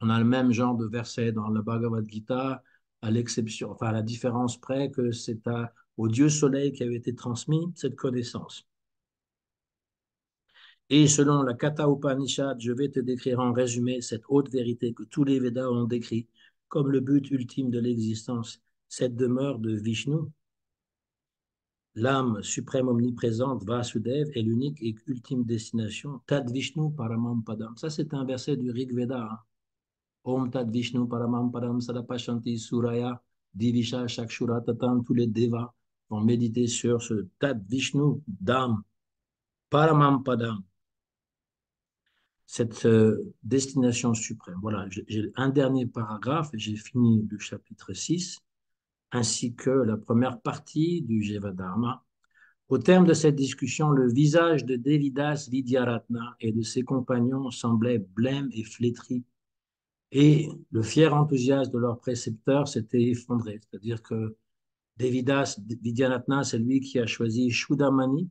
On a le même genre de verset dans la Bhagavad Gita, à l'exception, enfin à la différence près que c'est au Dieu Soleil qui avait été transmis cette connaissance. Et selon la Katha Upanishad, je vais te décrire en résumé cette haute vérité que tous les Védas ont décrit comme le but ultime de l'existence, cette demeure de Vishnu. L'âme suprême omniprésente, Vasudev, est l'unique et ultime destination, Tad Vishnu Paramam Padam. Ça, c'est un verset du Rig Veda, hein. Om Tad Vishnu Paramam Padam Sadapashanti Suraya Divisha Shakshura Tatam. Tous les devas vont méditer sur ce Tad Vishnu Dham Paramam Padam, cette destination suprême. Voilà, j'ai un dernier paragraphe et j'ai fini le chapitre 6, ainsi que la première partie du Jevadharma. Au terme de cette discussion, le visage de Devidas Vidyaratna et de ses compagnons semblait blême et flétri, et le fier enthousiasme de leur précepteur s'était effondré. C'est-à-dire que Devidas Vidyaratna, c'est lui qui a choisi Shuddhamani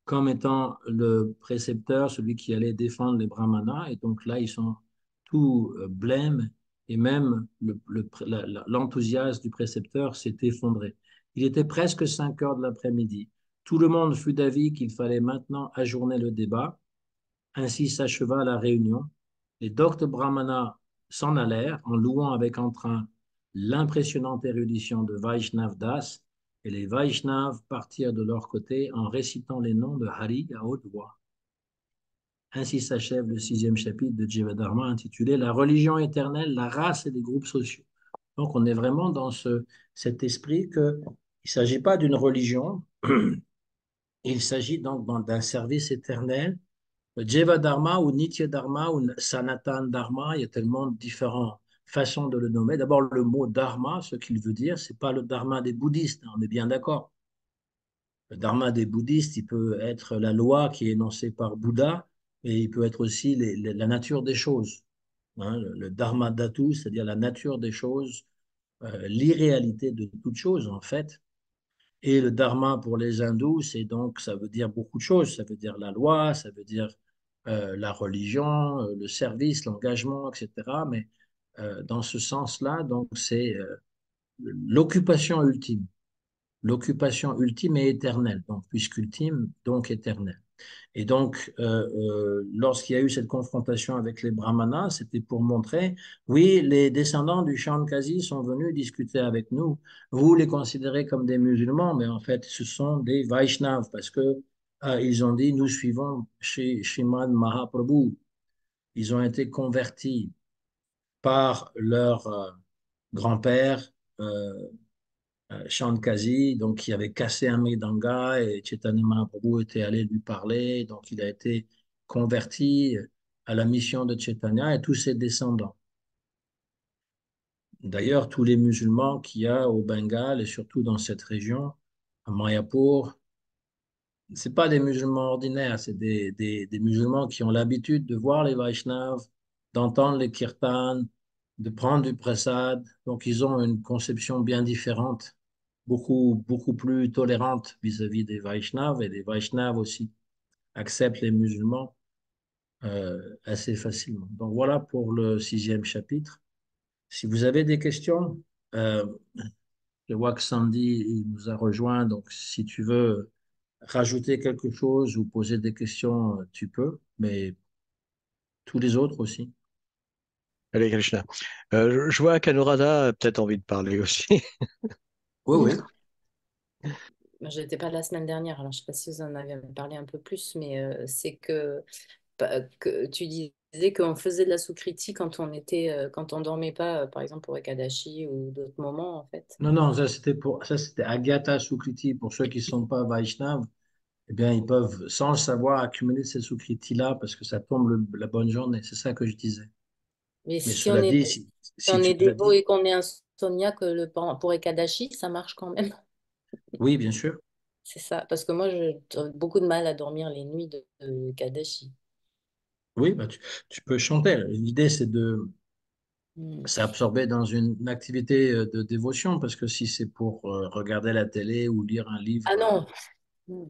comme étant le précepteur, celui qui allait défendre les brahmanas. Et donc là, ils sont tout blêmes et même l'enthousiasme du précepteur s'est effondré. Il était presque 5 heures de l'après-midi. Tout le monde fut d'avis qu'il fallait maintenant ajourner le débat. Ainsi s'acheva la réunion. Les doctes brahmanas s'en allèrent en louant avec entrain l'impressionnante érudition de Vaishnav Das, et les Vaishnavas partirent de leur côté en récitant les noms de Hari à haute voix. Ainsi s'achève le 6e chapitre de Jivadharma intitulé La religion éternelle, la race et les groupes sociaux. Donc on est vraiment dans cet esprit qu'il ne s'agit pas d'une religion, il s'agit donc d'un service éternel. Jeva Dharma ou Nitya Dharma ou Sanatan Dharma, il y a tellement de différentes façons de le nommer. D'abord, le mot Dharma, ce qu'il veut dire, c'est pas le Dharma des bouddhistes, on est bien d'accord. Le Dharma des bouddhistes, il peut être la loi qui est énoncée par Bouddha, et il peut être aussi la nature des choses. Hein, le Dharma Dhatu, c'est-à-dire la nature des choses, l'irréalité de toute chose, en fait. Et le dharma pour les hindous, c'est donc, ça veut dire beaucoup de choses. Ça veut dire la loi, ça veut dire la religion, le service, l'engagement, etc. Mais dans ce sens-là, donc c'est l'occupation ultime. L'occupation ultime est éternelle, donc puisqu'ultime, donc éternelle. Et donc, lorsqu'il y a eu cette confrontation avec les brahmanas, c'était pour montrer, oui, les descendants du Shankasi sont venus discuter avec nous. Vous les considérez comme des musulmans, mais en fait, ce sont des Vaishnavas parce que ils ont dit, nous suivons chez Srimad Mahaprabhu. Ils ont été convertis par leur grand-père. Shankasi, donc qui avait cassé un Mridanga et Chaitanya Mahaprabhu était allé lui parler, donc il a été converti à la mission de Chaitanya et tous ses descendants. D'ailleurs, tous les musulmans qu'il y a au Bengale et surtout dans cette région, à Mayapur, c'est pas des musulmans ordinaires, c'est des musulmans qui ont l'habitude de voir les Vaishnavas, d'entendre les kirtans, de prendre du prasad. Donc, ils ont une conception bien différente, beaucoup plus tolérante vis-à-vis des Vaishnavas. Et les Vaishnavas aussi acceptent les musulmans assez facilement. Donc, voilà pour le 6e chapitre. Si vous avez des questions, euh, je vois que Sandy il nous a rejoint. Donc, si tu veux rajouter quelque chose ou poser des questions, tu peux, mais tous les autres aussi. Allez, Krishna. Je vois qu'Anuradha a peut-être envie de parler aussi. Oui, oui. Moi, je n'étais pas la semaine dernière, alors je ne sais pas si vous en avez parlé un peu plus, mais c'est que tu disais qu'on faisait de la sous-critique quand on était, quand on dormait pas, par exemple pour Ekadashi ou d'autres moments, en fait. Non, non, ça c'était Agyata Sukriti. Pour ceux qui ne sont pas Vaishnav, eh bien, ils peuvent, sans le savoir, accumuler ces Sukritis-là parce que ça tombe la bonne journée. C'est ça que je disais. Mais Mais si on cela est, dit, si si on tu est te dévot dis, et qu'on est insomniaque pour Ekadashi, ça marche quand même. oui, bien sûr. C'est ça, parce que moi, j'ai beaucoup de mal à dormir les nuits de Ekadashi. Oui, bah, tu peux chanter. L'idée, Hmm. c'est absorber dans une activité de dévotion parce que si c'est pour regarder la télé ou lire un Ah livre, non. Hmm.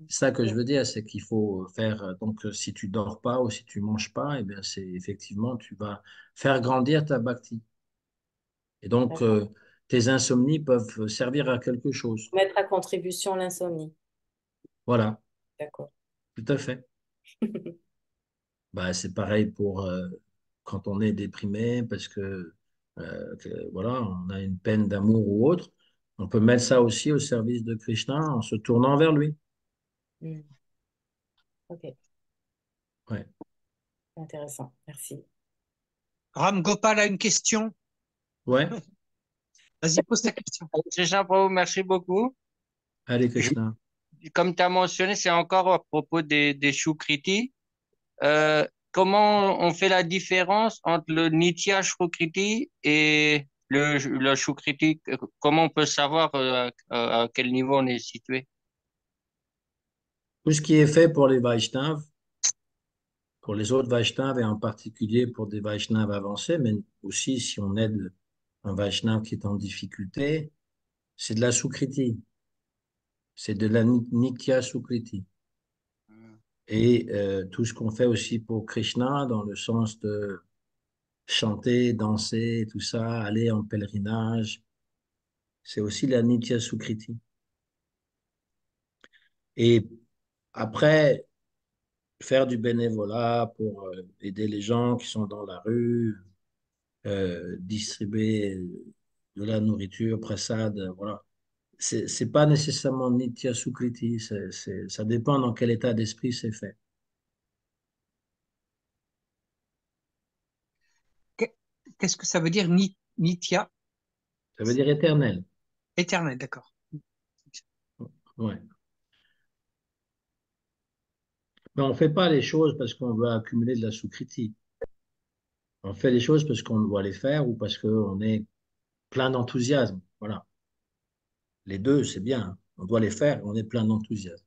c'est ça que je veux dire, c'est qu'il faut faire. Donc, si tu dors pas ou si tu manges pas, eh bien, c'est effectivement, tu vas faire grandir ta bhakti. Et donc, D'accord. tes insomnies peuvent servir à quelque chose. Mettre à contribution l'insomnie. Voilà, D'accord. tout à fait. Bah, c'est pareil pour quand on est déprimé parce voilà, on a une peine d'amour ou autre. On peut mettre ça aussi au service de Krishna en se tournant vers lui. Hmm. Ok, Ouais. intéressant. Merci. Ram Gopal a une question. Ouais. Vas-y, pose ta question. Krishna Prabhu, merci beaucoup. Allez, Je- Krishna. Comme tu as mentionné, c'est encore à propos des Shukriti. Comment on fait la différence entre le Nitya Shukriti et le Shukriti? Comment on peut savoir à quel niveau on est situé? Tout ce qui est fait pour les Vaishnavas, pour les autres Vaishnavas et en particulier pour des Vaishnavas avancés, mais aussi si on aide un Vaishnava qui est en difficulté, c'est de la Sukriti, c'est de la Nitya Sukriti. Et tout ce qu'on fait aussi pour Krishna, dans le sens de chanter, danser, tout ça, aller en pèlerinage, c'est aussi la Nitya Sukriti. Et après, faire du bénévolat pour aider les gens qui sont dans la rue, distribuer de la nourriture, prasad, voilà. C'est pas nécessairement Nitya Sukriti, ça dépend dans quel état d'esprit c'est fait. Qu'est- Qu'est-ce que ça veut dire Nitya? Ça veut dire éternel. Éternel, d'accord. Ouais. Mais on ne fait pas les choses parce qu'on veut accumuler de la Sukriti. On fait les choses parce qu'on doit les faire ou parce qu'on est plein d'enthousiasme. Voilà. Les deux, c'est bien, hein. On doit les faire, on est plein d'enthousiasme.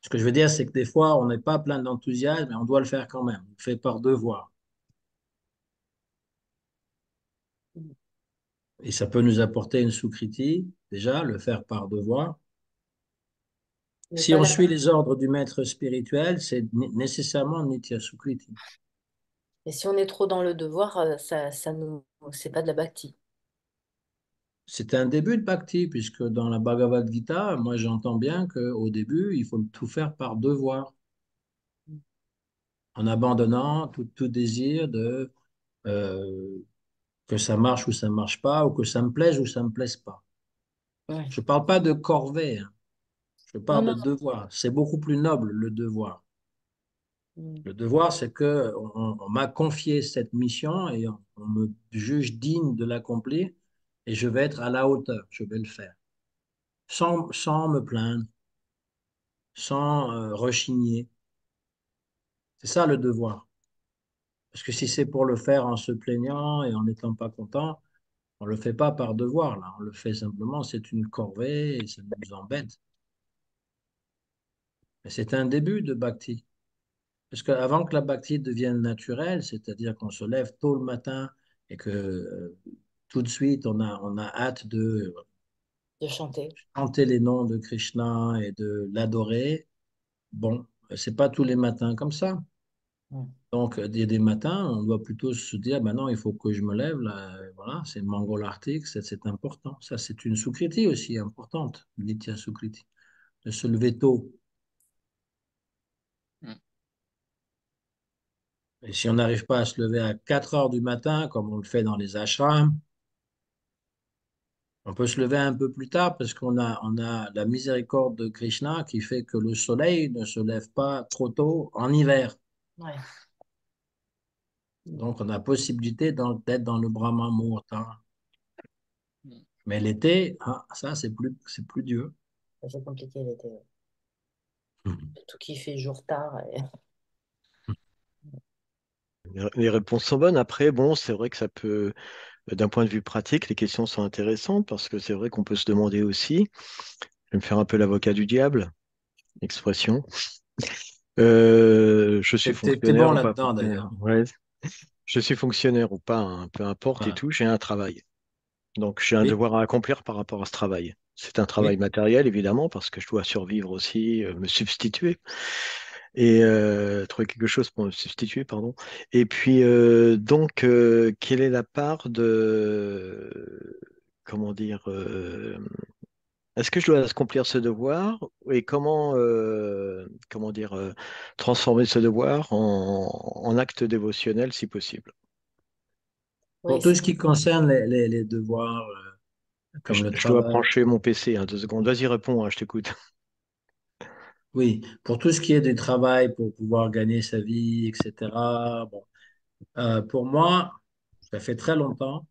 Ce que je veux dire, c'est que des fois, on n'est pas plein d'enthousiasme, mais on doit le faire quand même. On le fait par devoir. Hmm. Et ça peut nous apporter une Sukriti, déjà, le faire par devoir. Ne Si pas on la... suit les ordres du maître spirituel, c'est nécessairement Nitya Sukriti. Et si on est trop dans le devoir, c'est pas de la bhakti. C'est un début de bhakti, puisque dans la Bhagavad Gita, moi j'entends bien qu'au début, il faut tout faire par devoir, en abandonnant tout désir de que ça marche ou ça ne marche pas, ou que ça me plaise ou ça ne me plaise pas. Ouais. Je ne parle pas de corvée, hein. Je Non, parle de non. devoir. C'est beaucoup plus noble, le devoir. Mm. Le devoir, c'est que on m'a confié cette mission et on me juge digne de l'accomplir et je vais être à la hauteur, je vais le faire. Sans me plaindre, sans rechigner. C'est ça le devoir. Parce que si c'est pour le faire en se plaignant et en n'étant pas content, on ne le fait pas par devoir, là. On le fait simplement, c'est une corvée et ça nous embête. Mais c'est un début de bhakti. Parce qu'avant que la bhakti devienne naturelle, c'est-à-dire qu'on se lève tôt le matin et que tout de suite on a hâte de De chanter. chanter les noms de Krishna et de l'adorer, bon, c'est pas tous les matins comme ça. Ouais. Donc, il y a des matins, on doit plutôt se dire, ben non, il faut que je me lève, là, voilà, c'est Mangolartik, c'est important. Ça, c'est une Sukriti aussi importante, Nitya Sukriti, de se lever tôt. Mm. Et si on n'arrive pas à se lever à 4 heures du matin, comme on le fait dans les ashrams, on peut se lever un peu plus tard parce on a la miséricorde de Krishna qui fait que le soleil ne se lève pas trop tôt en hiver. Ouais. Mm. Donc, on a possibilité d'être dans le Brahma Muhurta. Mm. Mais l'été, ah, ça, c'est plus dur. C'est compliqué l'été. Ouais. Surtout qu'il fait jour tard. Les réponses sont bonnes. Après, bon, c'est vrai que ça peut, d'un point de vue pratique, les questions sont intéressantes parce que c'est vrai qu'on peut se demander aussi, je vais me faire un peu l'avocat du diable, expression. Je suis T'es fonctionnaire bon ou pas là-dedans, fonctionnaire? d'ailleurs. Ouais. Je suis fonctionnaire ou pas, hein, peu importe et Voilà. tout, j'ai un travail. Donc, j'ai un Oui, devoir à accomplir par rapport à ce travail. C'est un travail oui. matériel, évidemment, parce que je dois survivre aussi, me substituer et trouver quelque chose pour me substituer, pardon. Et puis, donc, quelle est la part de, comment dire, est-ce que je dois accomplir ce devoir et comment dire, transformer ce devoir en acte dévotionnel si possible? Pour Oui, tout c'est ce qui concerne les devoirs, comme le Je dois travail, brancher mon PC, hein, 2 secondes. Vas-y, réponds, hein, je t'écoute. oui, pour tout ce qui est du travail, pour pouvoir gagner sa vie, etc. Bon, pour moi, ça fait très longtemps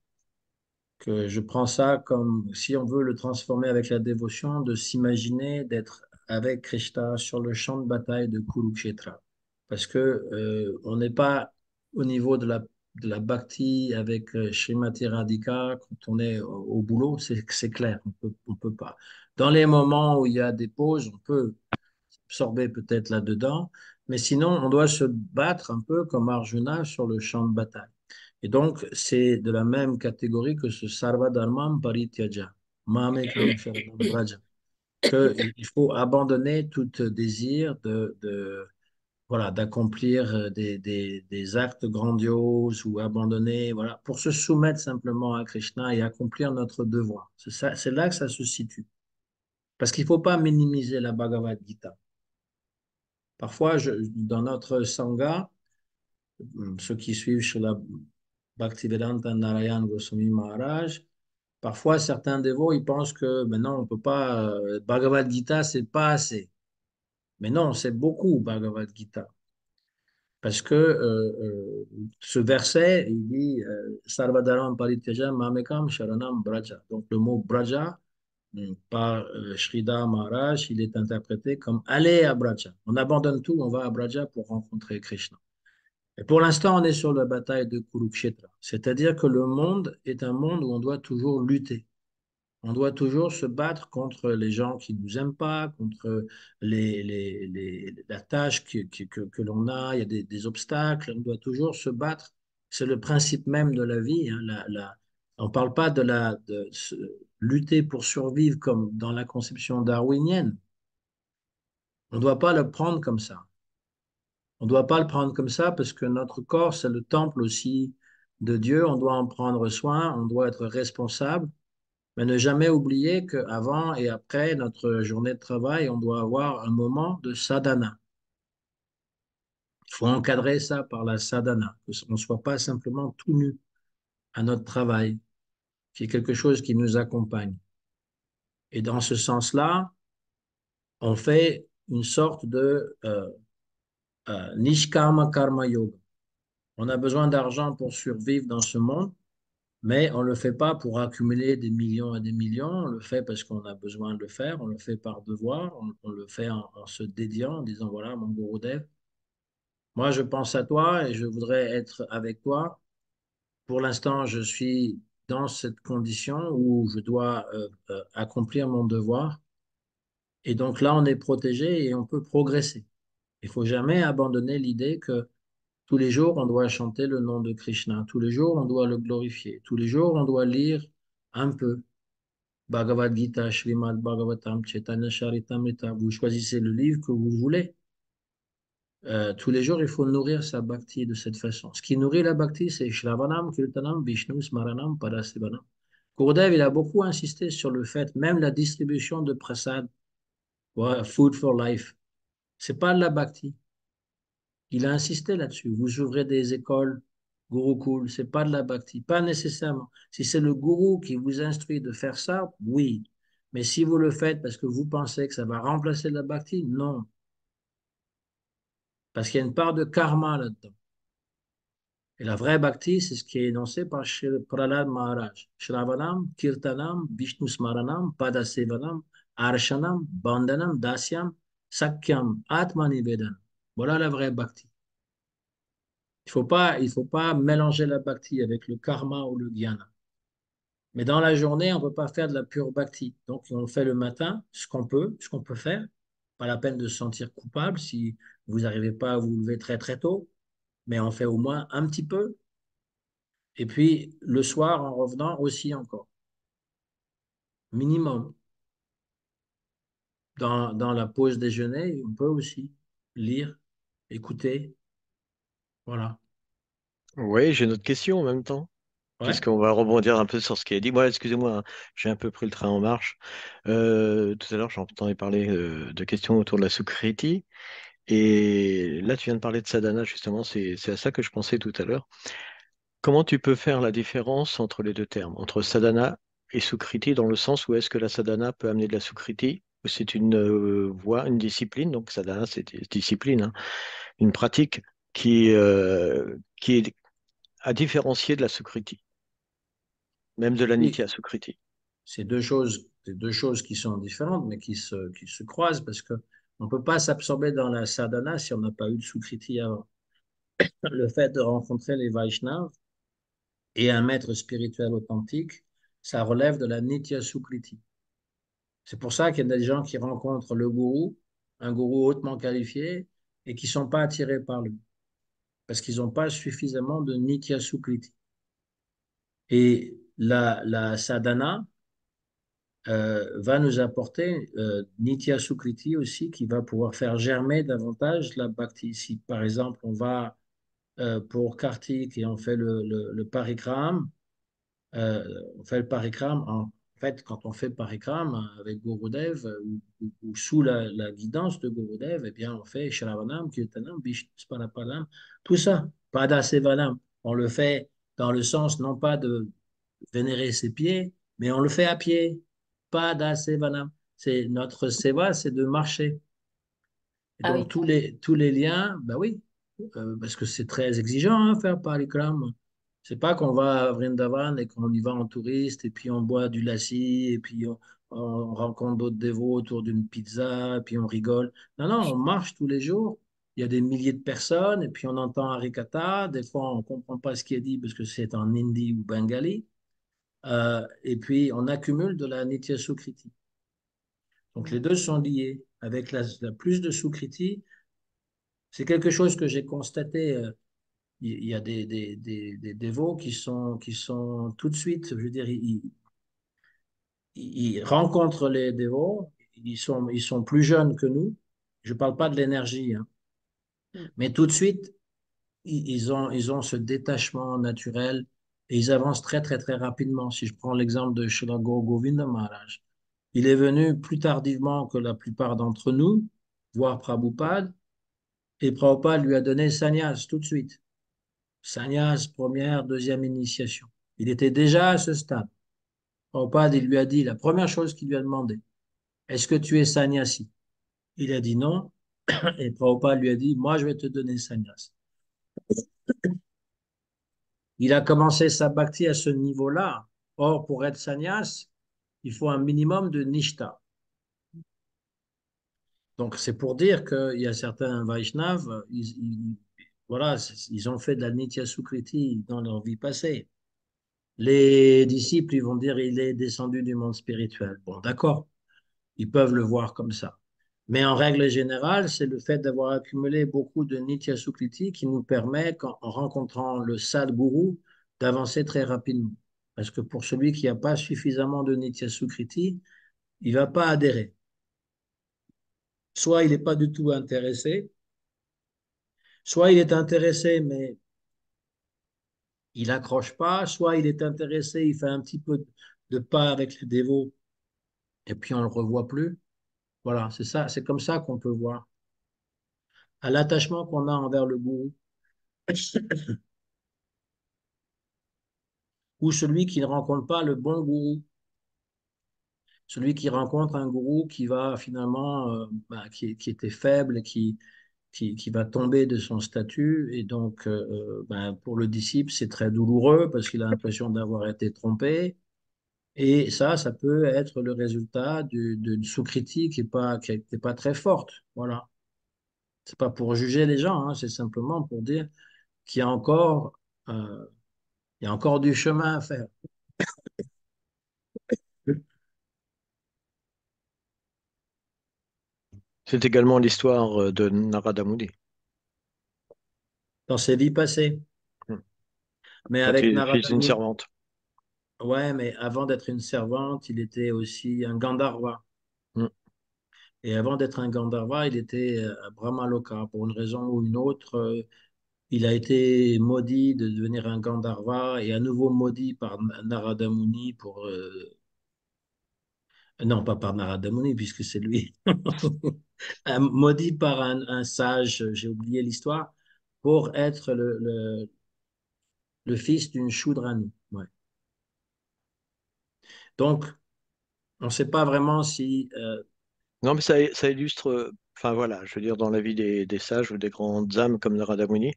que je prends ça comme, si on veut le transformer avec la dévotion, de s'imaginer d'être avec Krishna sur le champ de bataille de Kurukshetra. Parce que on n'est pas au niveau de la bhakti avec Srimati Radhika quand on est au boulot, c'est clair, on peut pas. Dans les moments où il y a des pauses, on peut absorber peut-être là-dedans, mais sinon, on doit se battre un peu comme Arjuna sur le champ de bataille. Et donc, c'est de la même catégorie que ce Sarva Dharmam Parityaja, Mamekam Sharanam Vraja, qu'il faut abandonner tout désir voilà, d'accomplir des actes grandioses ou abandonner, voilà, pour se soumettre simplement à Krishna et accomplir notre devoir. C'est ça, c'est là que ça se situe. Parce qu'il ne faut pas minimiser la Bhagavad Gita. Parfois, dans notre Sangha, ceux qui suivent chez la Bhaktivedanta Narayan Goswami Maharaj, parfois certains dévots, ils pensent que maintenant on peut pas, Bhagavad Gita, c'est pas assez. Mais non, c'est beaucoup Bhagavad Gita. Parce que ce verset, il dit Sarvadaram Parityaja Mamekam Sharanam Braja. Donc le mot Braja, par Shrida Maharaj, il est interprété comme aller à Braja. On abandonne tout, on va à Braja pour rencontrer Krishna. Et pour l'instant, on est sur la bataille de Kurukshetra. C'est-à-dire que le monde est un monde où on doit toujours lutter. On doit toujours se battre contre les gens qui ne nous aiment pas, contre la tâche que l'on a, il y a des obstacles, on doit toujours se battre. C'est le principe même de la vie, hein. On ne parle pas lutter pour survivre comme dans la conception darwinienne. On ne doit pas le prendre comme ça. On ne doit pas le prendre comme ça parce que notre corps, c'est le temple aussi de Dieu. On doit en prendre soin, on doit être responsable, mais ne jamais oublier qu'avant et après notre journée de travail, on doit avoir un moment de sadhana. Il faut encadrer ça par la sadhana, qu'on ne soit pas simplement tout nu à notre travail, qui est quelque chose qui nous accompagne. Et dans ce sens-là, on fait une sorte de nishkama karma yoga. On a besoin d'argent pour survivre dans ce monde, mais on ne le fait pas pour accumuler des millions et des millions. On le fait parce qu'on a besoin de le faire. On le fait par devoir. On le fait en se dédiant, en disant, voilà, mon Gurudev, moi, je pense à toi et je voudrais être avec toi. Pour l'instant, je suis dans cette condition où je dois accomplir mon devoir. Et donc là, on est protégé et on peut progresser. Il faut jamais abandonner l'idée que tous les jours, on doit chanter le nom de Krishna. Tous les jours, on doit le glorifier. Tous les jours, on doit lire un peu. Bhagavad Gita, Srimad Bhagavatam, Chaitanya Charitamrita. Vous choisissez le livre que vous voulez. Tous les jours, il faut nourrir sa bhakti de cette façon. Ce qui nourrit la bhakti, c'est Shravanam, Kirtanam, Vishnu, Smaranam, Padasivanam. Gurudev, il a beaucoup insisté sur le fait, même la distribution de prasad, ouais, food for life, c'est pas de la bhakti. Il a insisté là-dessus. Vous ouvrez des écoles Gurukul, c'est pas de la bhakti, pas nécessairement. Si c'est le gourou qui vous instruit de faire ça, oui. Mais si vous le faites parce que vous pensez que ça va remplacer la bhakti, non. Parce qu'il y a une part de karma là-dedans. Et la vraie bhakti, c'est ce qui est énoncé par Shri Prahlad Maharaj. Shravanam, Kirtanam, Vishnu Smaranam, Padasevanam, Arshanam, Bandhanam, Dasyam, Sakyam, Atmanivedanam. Voilà la vraie bhakti. Il faut pas mélanger la bhakti avec le karma ou le dhyana. Mais dans la journée, on ne peut pas faire de la pure bhakti. Donc, on fait le matin ce qu'on peut faire. Pas la peine de se sentir coupable si vous n'arrivez pas à vous lever très très tôt, mais on fait au moins un petit peu. Et puis, le soir, en revenant aussi encore. Minimum. Dans la pause déjeuner, on peut aussi lire, écouter. Voilà. Oui, j'ai une autre question en même temps, Ouais. puisqu'on va rebondir un peu sur ce qui est dit. Moi, excusez-moi, hein, j'ai un peu pris le train en marche. Tout à l'heure, j'entendais parler de questions autour de la Sukriti. Et là, tu viens de parler de sadhana, justement, c'est à ça que je pensais tout à l'heure. Comment tu peux faire la différence entre les deux termes, entre sadhana et sukriti, dans le sens où est-ce que la sadhana peut amener de la sukriti, ou c'est une voie, une discipline, donc sadhana, c'est une discipline, hein, une pratique qui est à différencier de la sukriti, même de la Oui, nitya sukriti. c'est deux choses qui sont différentes, mais qui se croisent parce que on ne peut pas s'absorber dans la sadhana si on n'a pas eu de Sukriti avant. Le fait de rencontrer les Vaishnavas et un maître spirituel authentique, ça relève de la Nitya Sukriti. C'est pour ça qu'il y a des gens qui rencontrent le gourou, un gourou hautement qualifié, et qui ne sont pas attirés par lui, parce qu'ils n'ont pas suffisamment de Nitya Sukriti. Et la sadhana, va nous apporter Nitya Sukriti aussi, qui va pouvoir faire germer davantage la bhakti. Si par exemple on va pour Kartik et on fait le parikram, on fait le parikram, en fait quand on fait le parikram avec Gurudev ou sous la guidance de Gurudev, eh bien on fait Shravanam, Kirtanam, Vishnu Sparapalam, tout ça, Padasevanam. On le fait dans le sens non pas de vénérer ses pieds, mais on le fait à pied, pas d'asevana. C'est notre seva, c'est de marcher. Et Ah donc oui. tous les liens, ben oui, parce que c'est très exigeant hein, faire parikram. C'est pas qu'on va à Vrindavan et qu'on y va en touriste et puis on boit du lassi et puis on rencontre d'autres dévots autour d'une pizza et puis on rigole. Non, non, on marche tous les jours. Il y a des milliers de personnes et puis on entend Harikatha. Des fois, on ne comprend pas ce qui est dit parce que c'est en hindi ou bengali. Et puis, on accumule de la Nitya Sukriti. Donc, les deux sont liés. Avec la plus de Sukriti, c'est quelque chose que j'ai constaté. Il y a des dévots qui sont tout de suite, je veux dire, ils rencontrent les dévots, ils sont plus jeunes que nous. Je ne parle pas de l'énergie, hein. Mm. Mais tout de suite, ils ont ce détachement naturel et ils avancent très, très, très rapidement. Si je prends l'exemple de Srila Govinda Maharaj, il est venu plus tardivement que la plupart d'entre nous, voir Prabhupada, et Prabhupada lui a donné sannyas tout de suite. Sannyas, première, deuxième initiation. Il était déjà à ce stade. Prabhupada, il lui a dit, la première chose qu'il lui a demandé, est-ce que tu es sannyasi? Il a dit non, et Prabhupada lui a dit, moi je vais te donner sannyas. Il a commencé sa bhakti à ce niveau-là. Or, pour être sannyas, il faut un minimum de nishta. Donc, c'est pour dire qu'il y a certains Vaishnavas, voilà, ils ont fait de la Nitya Sukriti dans leur vie passée. Les disciples, ils vont dire il est descendu du monde spirituel. Bon, d'accord, ils peuvent le voir comme ça. Mais en règle générale, c'est le fait d'avoir accumulé beaucoup de Nitya Sukriti qui nous permet, en rencontrant le Sadguru, d'avancer très rapidement. Parce que pour celui qui n'a pas suffisamment de Nitya Sukriti, il ne va pas adhérer. Soit il n'est pas du tout intéressé, soit il est intéressé, mais il n'accroche pas, soit il est intéressé, il fait un petit peu de pas avec les dévots, et puis on ne le revoit plus. Voilà, c'est ça, c'est comme ça qu'on peut voir à l'attachement qu'on a envers le gourou, ou celui qui ne rencontre pas le bon gourou, celui qui rencontre un gourou qui va finalement, qui était faible et qui va tomber de son statut. Et donc, pour le disciple, c'est très douloureux parce qu'il a l'impression d'avoir été trompé. Et ça peut être le résultat d'une sous-critique qui n'est pas très forte. Voilà. C'est pas pour juger les gens, hein, c'est simplement pour dire qu'il y a encore, euh, il y a encore du chemin à faire. C'est également l'histoire de Narada Muni, Dans ses vies passées. Mais quand avec il est fils Narada d'une Muni, servante. ouais, mais avant d'être une servante, il était aussi un Gandharva. Hmm. Et avant d'être un Gandharva, il était Brahmaloka. Pour une raison ou une autre, il a été maudit de devenir un Gandharva et à nouveau maudit par Narada Muni pour... non, pas par Narada Muni, puisque c'est lui. Maudit par un sage, j'ai oublié l'histoire, pour être le fils d'une Shudrani. Ouais. Donc, on ne sait pas vraiment si... Non, mais ça illustre, enfin voilà, je veux dire, dans la vie des sages ou des grandes âmes comme Narada Muni,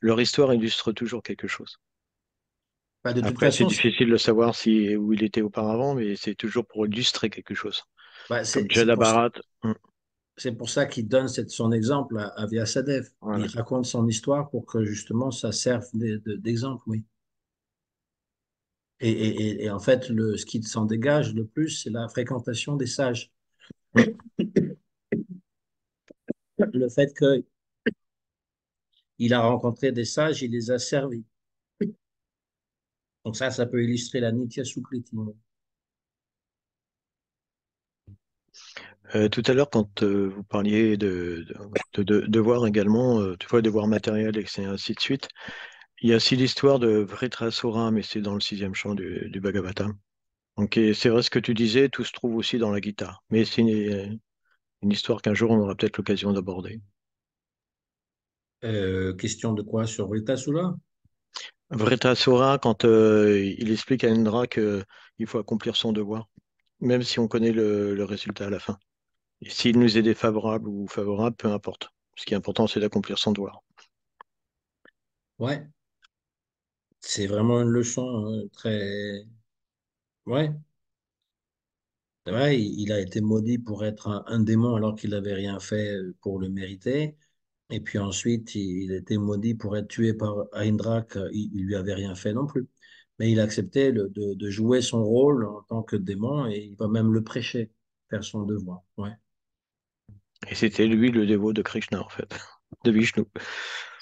leur histoire illustre toujours quelque chose. de toute Après, c'est façon, difficile de savoir si où il était auparavant, mais c'est toujours pour illustrer quelque chose. Comme c'est Jada Bharat. c'est pour ça qu'il donne son exemple à Vyasadeva. Il Voilà. raconte son histoire pour que justement ça serve d'exemple, oui. Et en fait, ce qui s'en dégage le plus, c'est la fréquentation des sages. Mm. Le fait qu'il a rencontré des sages, il les a servis. Donc ça peut illustrer la Nitya Sukriti. Tout à l'heure, quand vous parliez de devoirs également, tu vois, devoirs matériels et ainsi de suite, il y a aussi l'histoire de Vritrasura, mais c'est dans le sixième chant du Bhagavatam. Donc, et c'est vrai ce que tu disais, tout se trouve aussi dans la guitare. Mais c'est une histoire qu'un jour on aura peut-être l'occasion d'aborder. Question de quoi sur Vritasura? Vritrasura, quand il explique à Indra qu'il faut accomplir son devoir, même si on connaît le résultat à la fin. Et s'il nous est défavorable ou favorable, peu importe. Ce qui est important, c'est d'accomplir son devoir. Ouais, c'est vraiment une leçon très... Ouais, c'est vrai, il a été maudit pour être un démon alors qu'il n'avait rien fait pour le mériter. Et puis ensuite, il a été maudit pour être tué par Indra, qu'il lui avait rien fait non plus. Mais il a accepté de jouer son rôle en tant que démon et il va même le prêcher, faire son devoir. Ouais. Et c'était lui le dévot de Krishna, en fait, de Vishnu.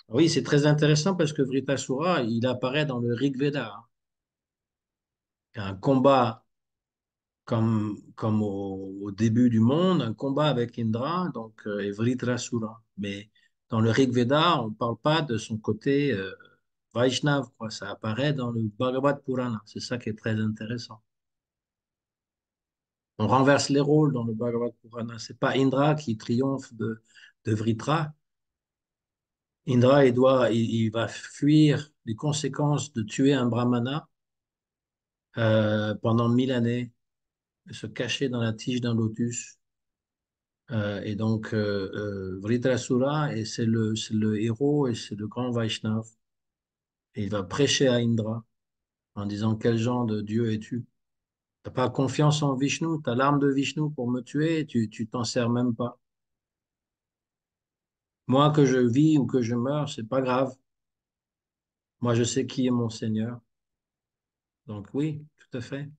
Oui, c'est très intéressant parce que Vritasura, il apparaît dans le Rig Veda, hein. Il y a un combat comme au début du monde, un combat avec Indra, donc, et Vritrasura. Mais Dans le Rig Veda, on ne parle pas de son côté Vaishnav, quoi. Ça apparaît dans le Bhagavad Purana. C'est ça qui est très intéressant. On renverse les rôles dans le Bhagavad Purana. C'est pas Indra qui triomphe de Vritra. Indra, il va fuir les conséquences de tuer un brahmana pendant 1000 années, se cacher dans la tige d'un lotus. Et donc, Vritrasura, et c'est le héros et c'est le grand Vaishnav. Et il va prêcher à Indra en disant quel genre de Dieu es-tu? T'as pas confiance en Vishnu, t'as l'arme de Vishnu pour me tuer, et tu t'en sers même pas. Moi, que je vis ou que je meurs, c'est pas grave. Moi, je sais qui est mon Seigneur. Donc oui, tout à fait.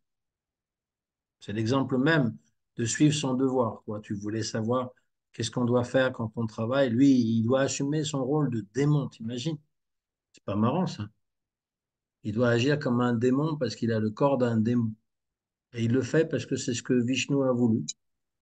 C'est l'exemple même de suivre son devoir, quoi. Tu voulais savoir qu'est-ce qu'on doit faire quand on travaille. Lui, il doit assumer son rôle de démon, t'imagines? C'est pas marrant, ça. Il doit agir comme un démon parce qu'il a le corps d'un démon. Et il le fait parce que c'est ce que Vishnu a voulu.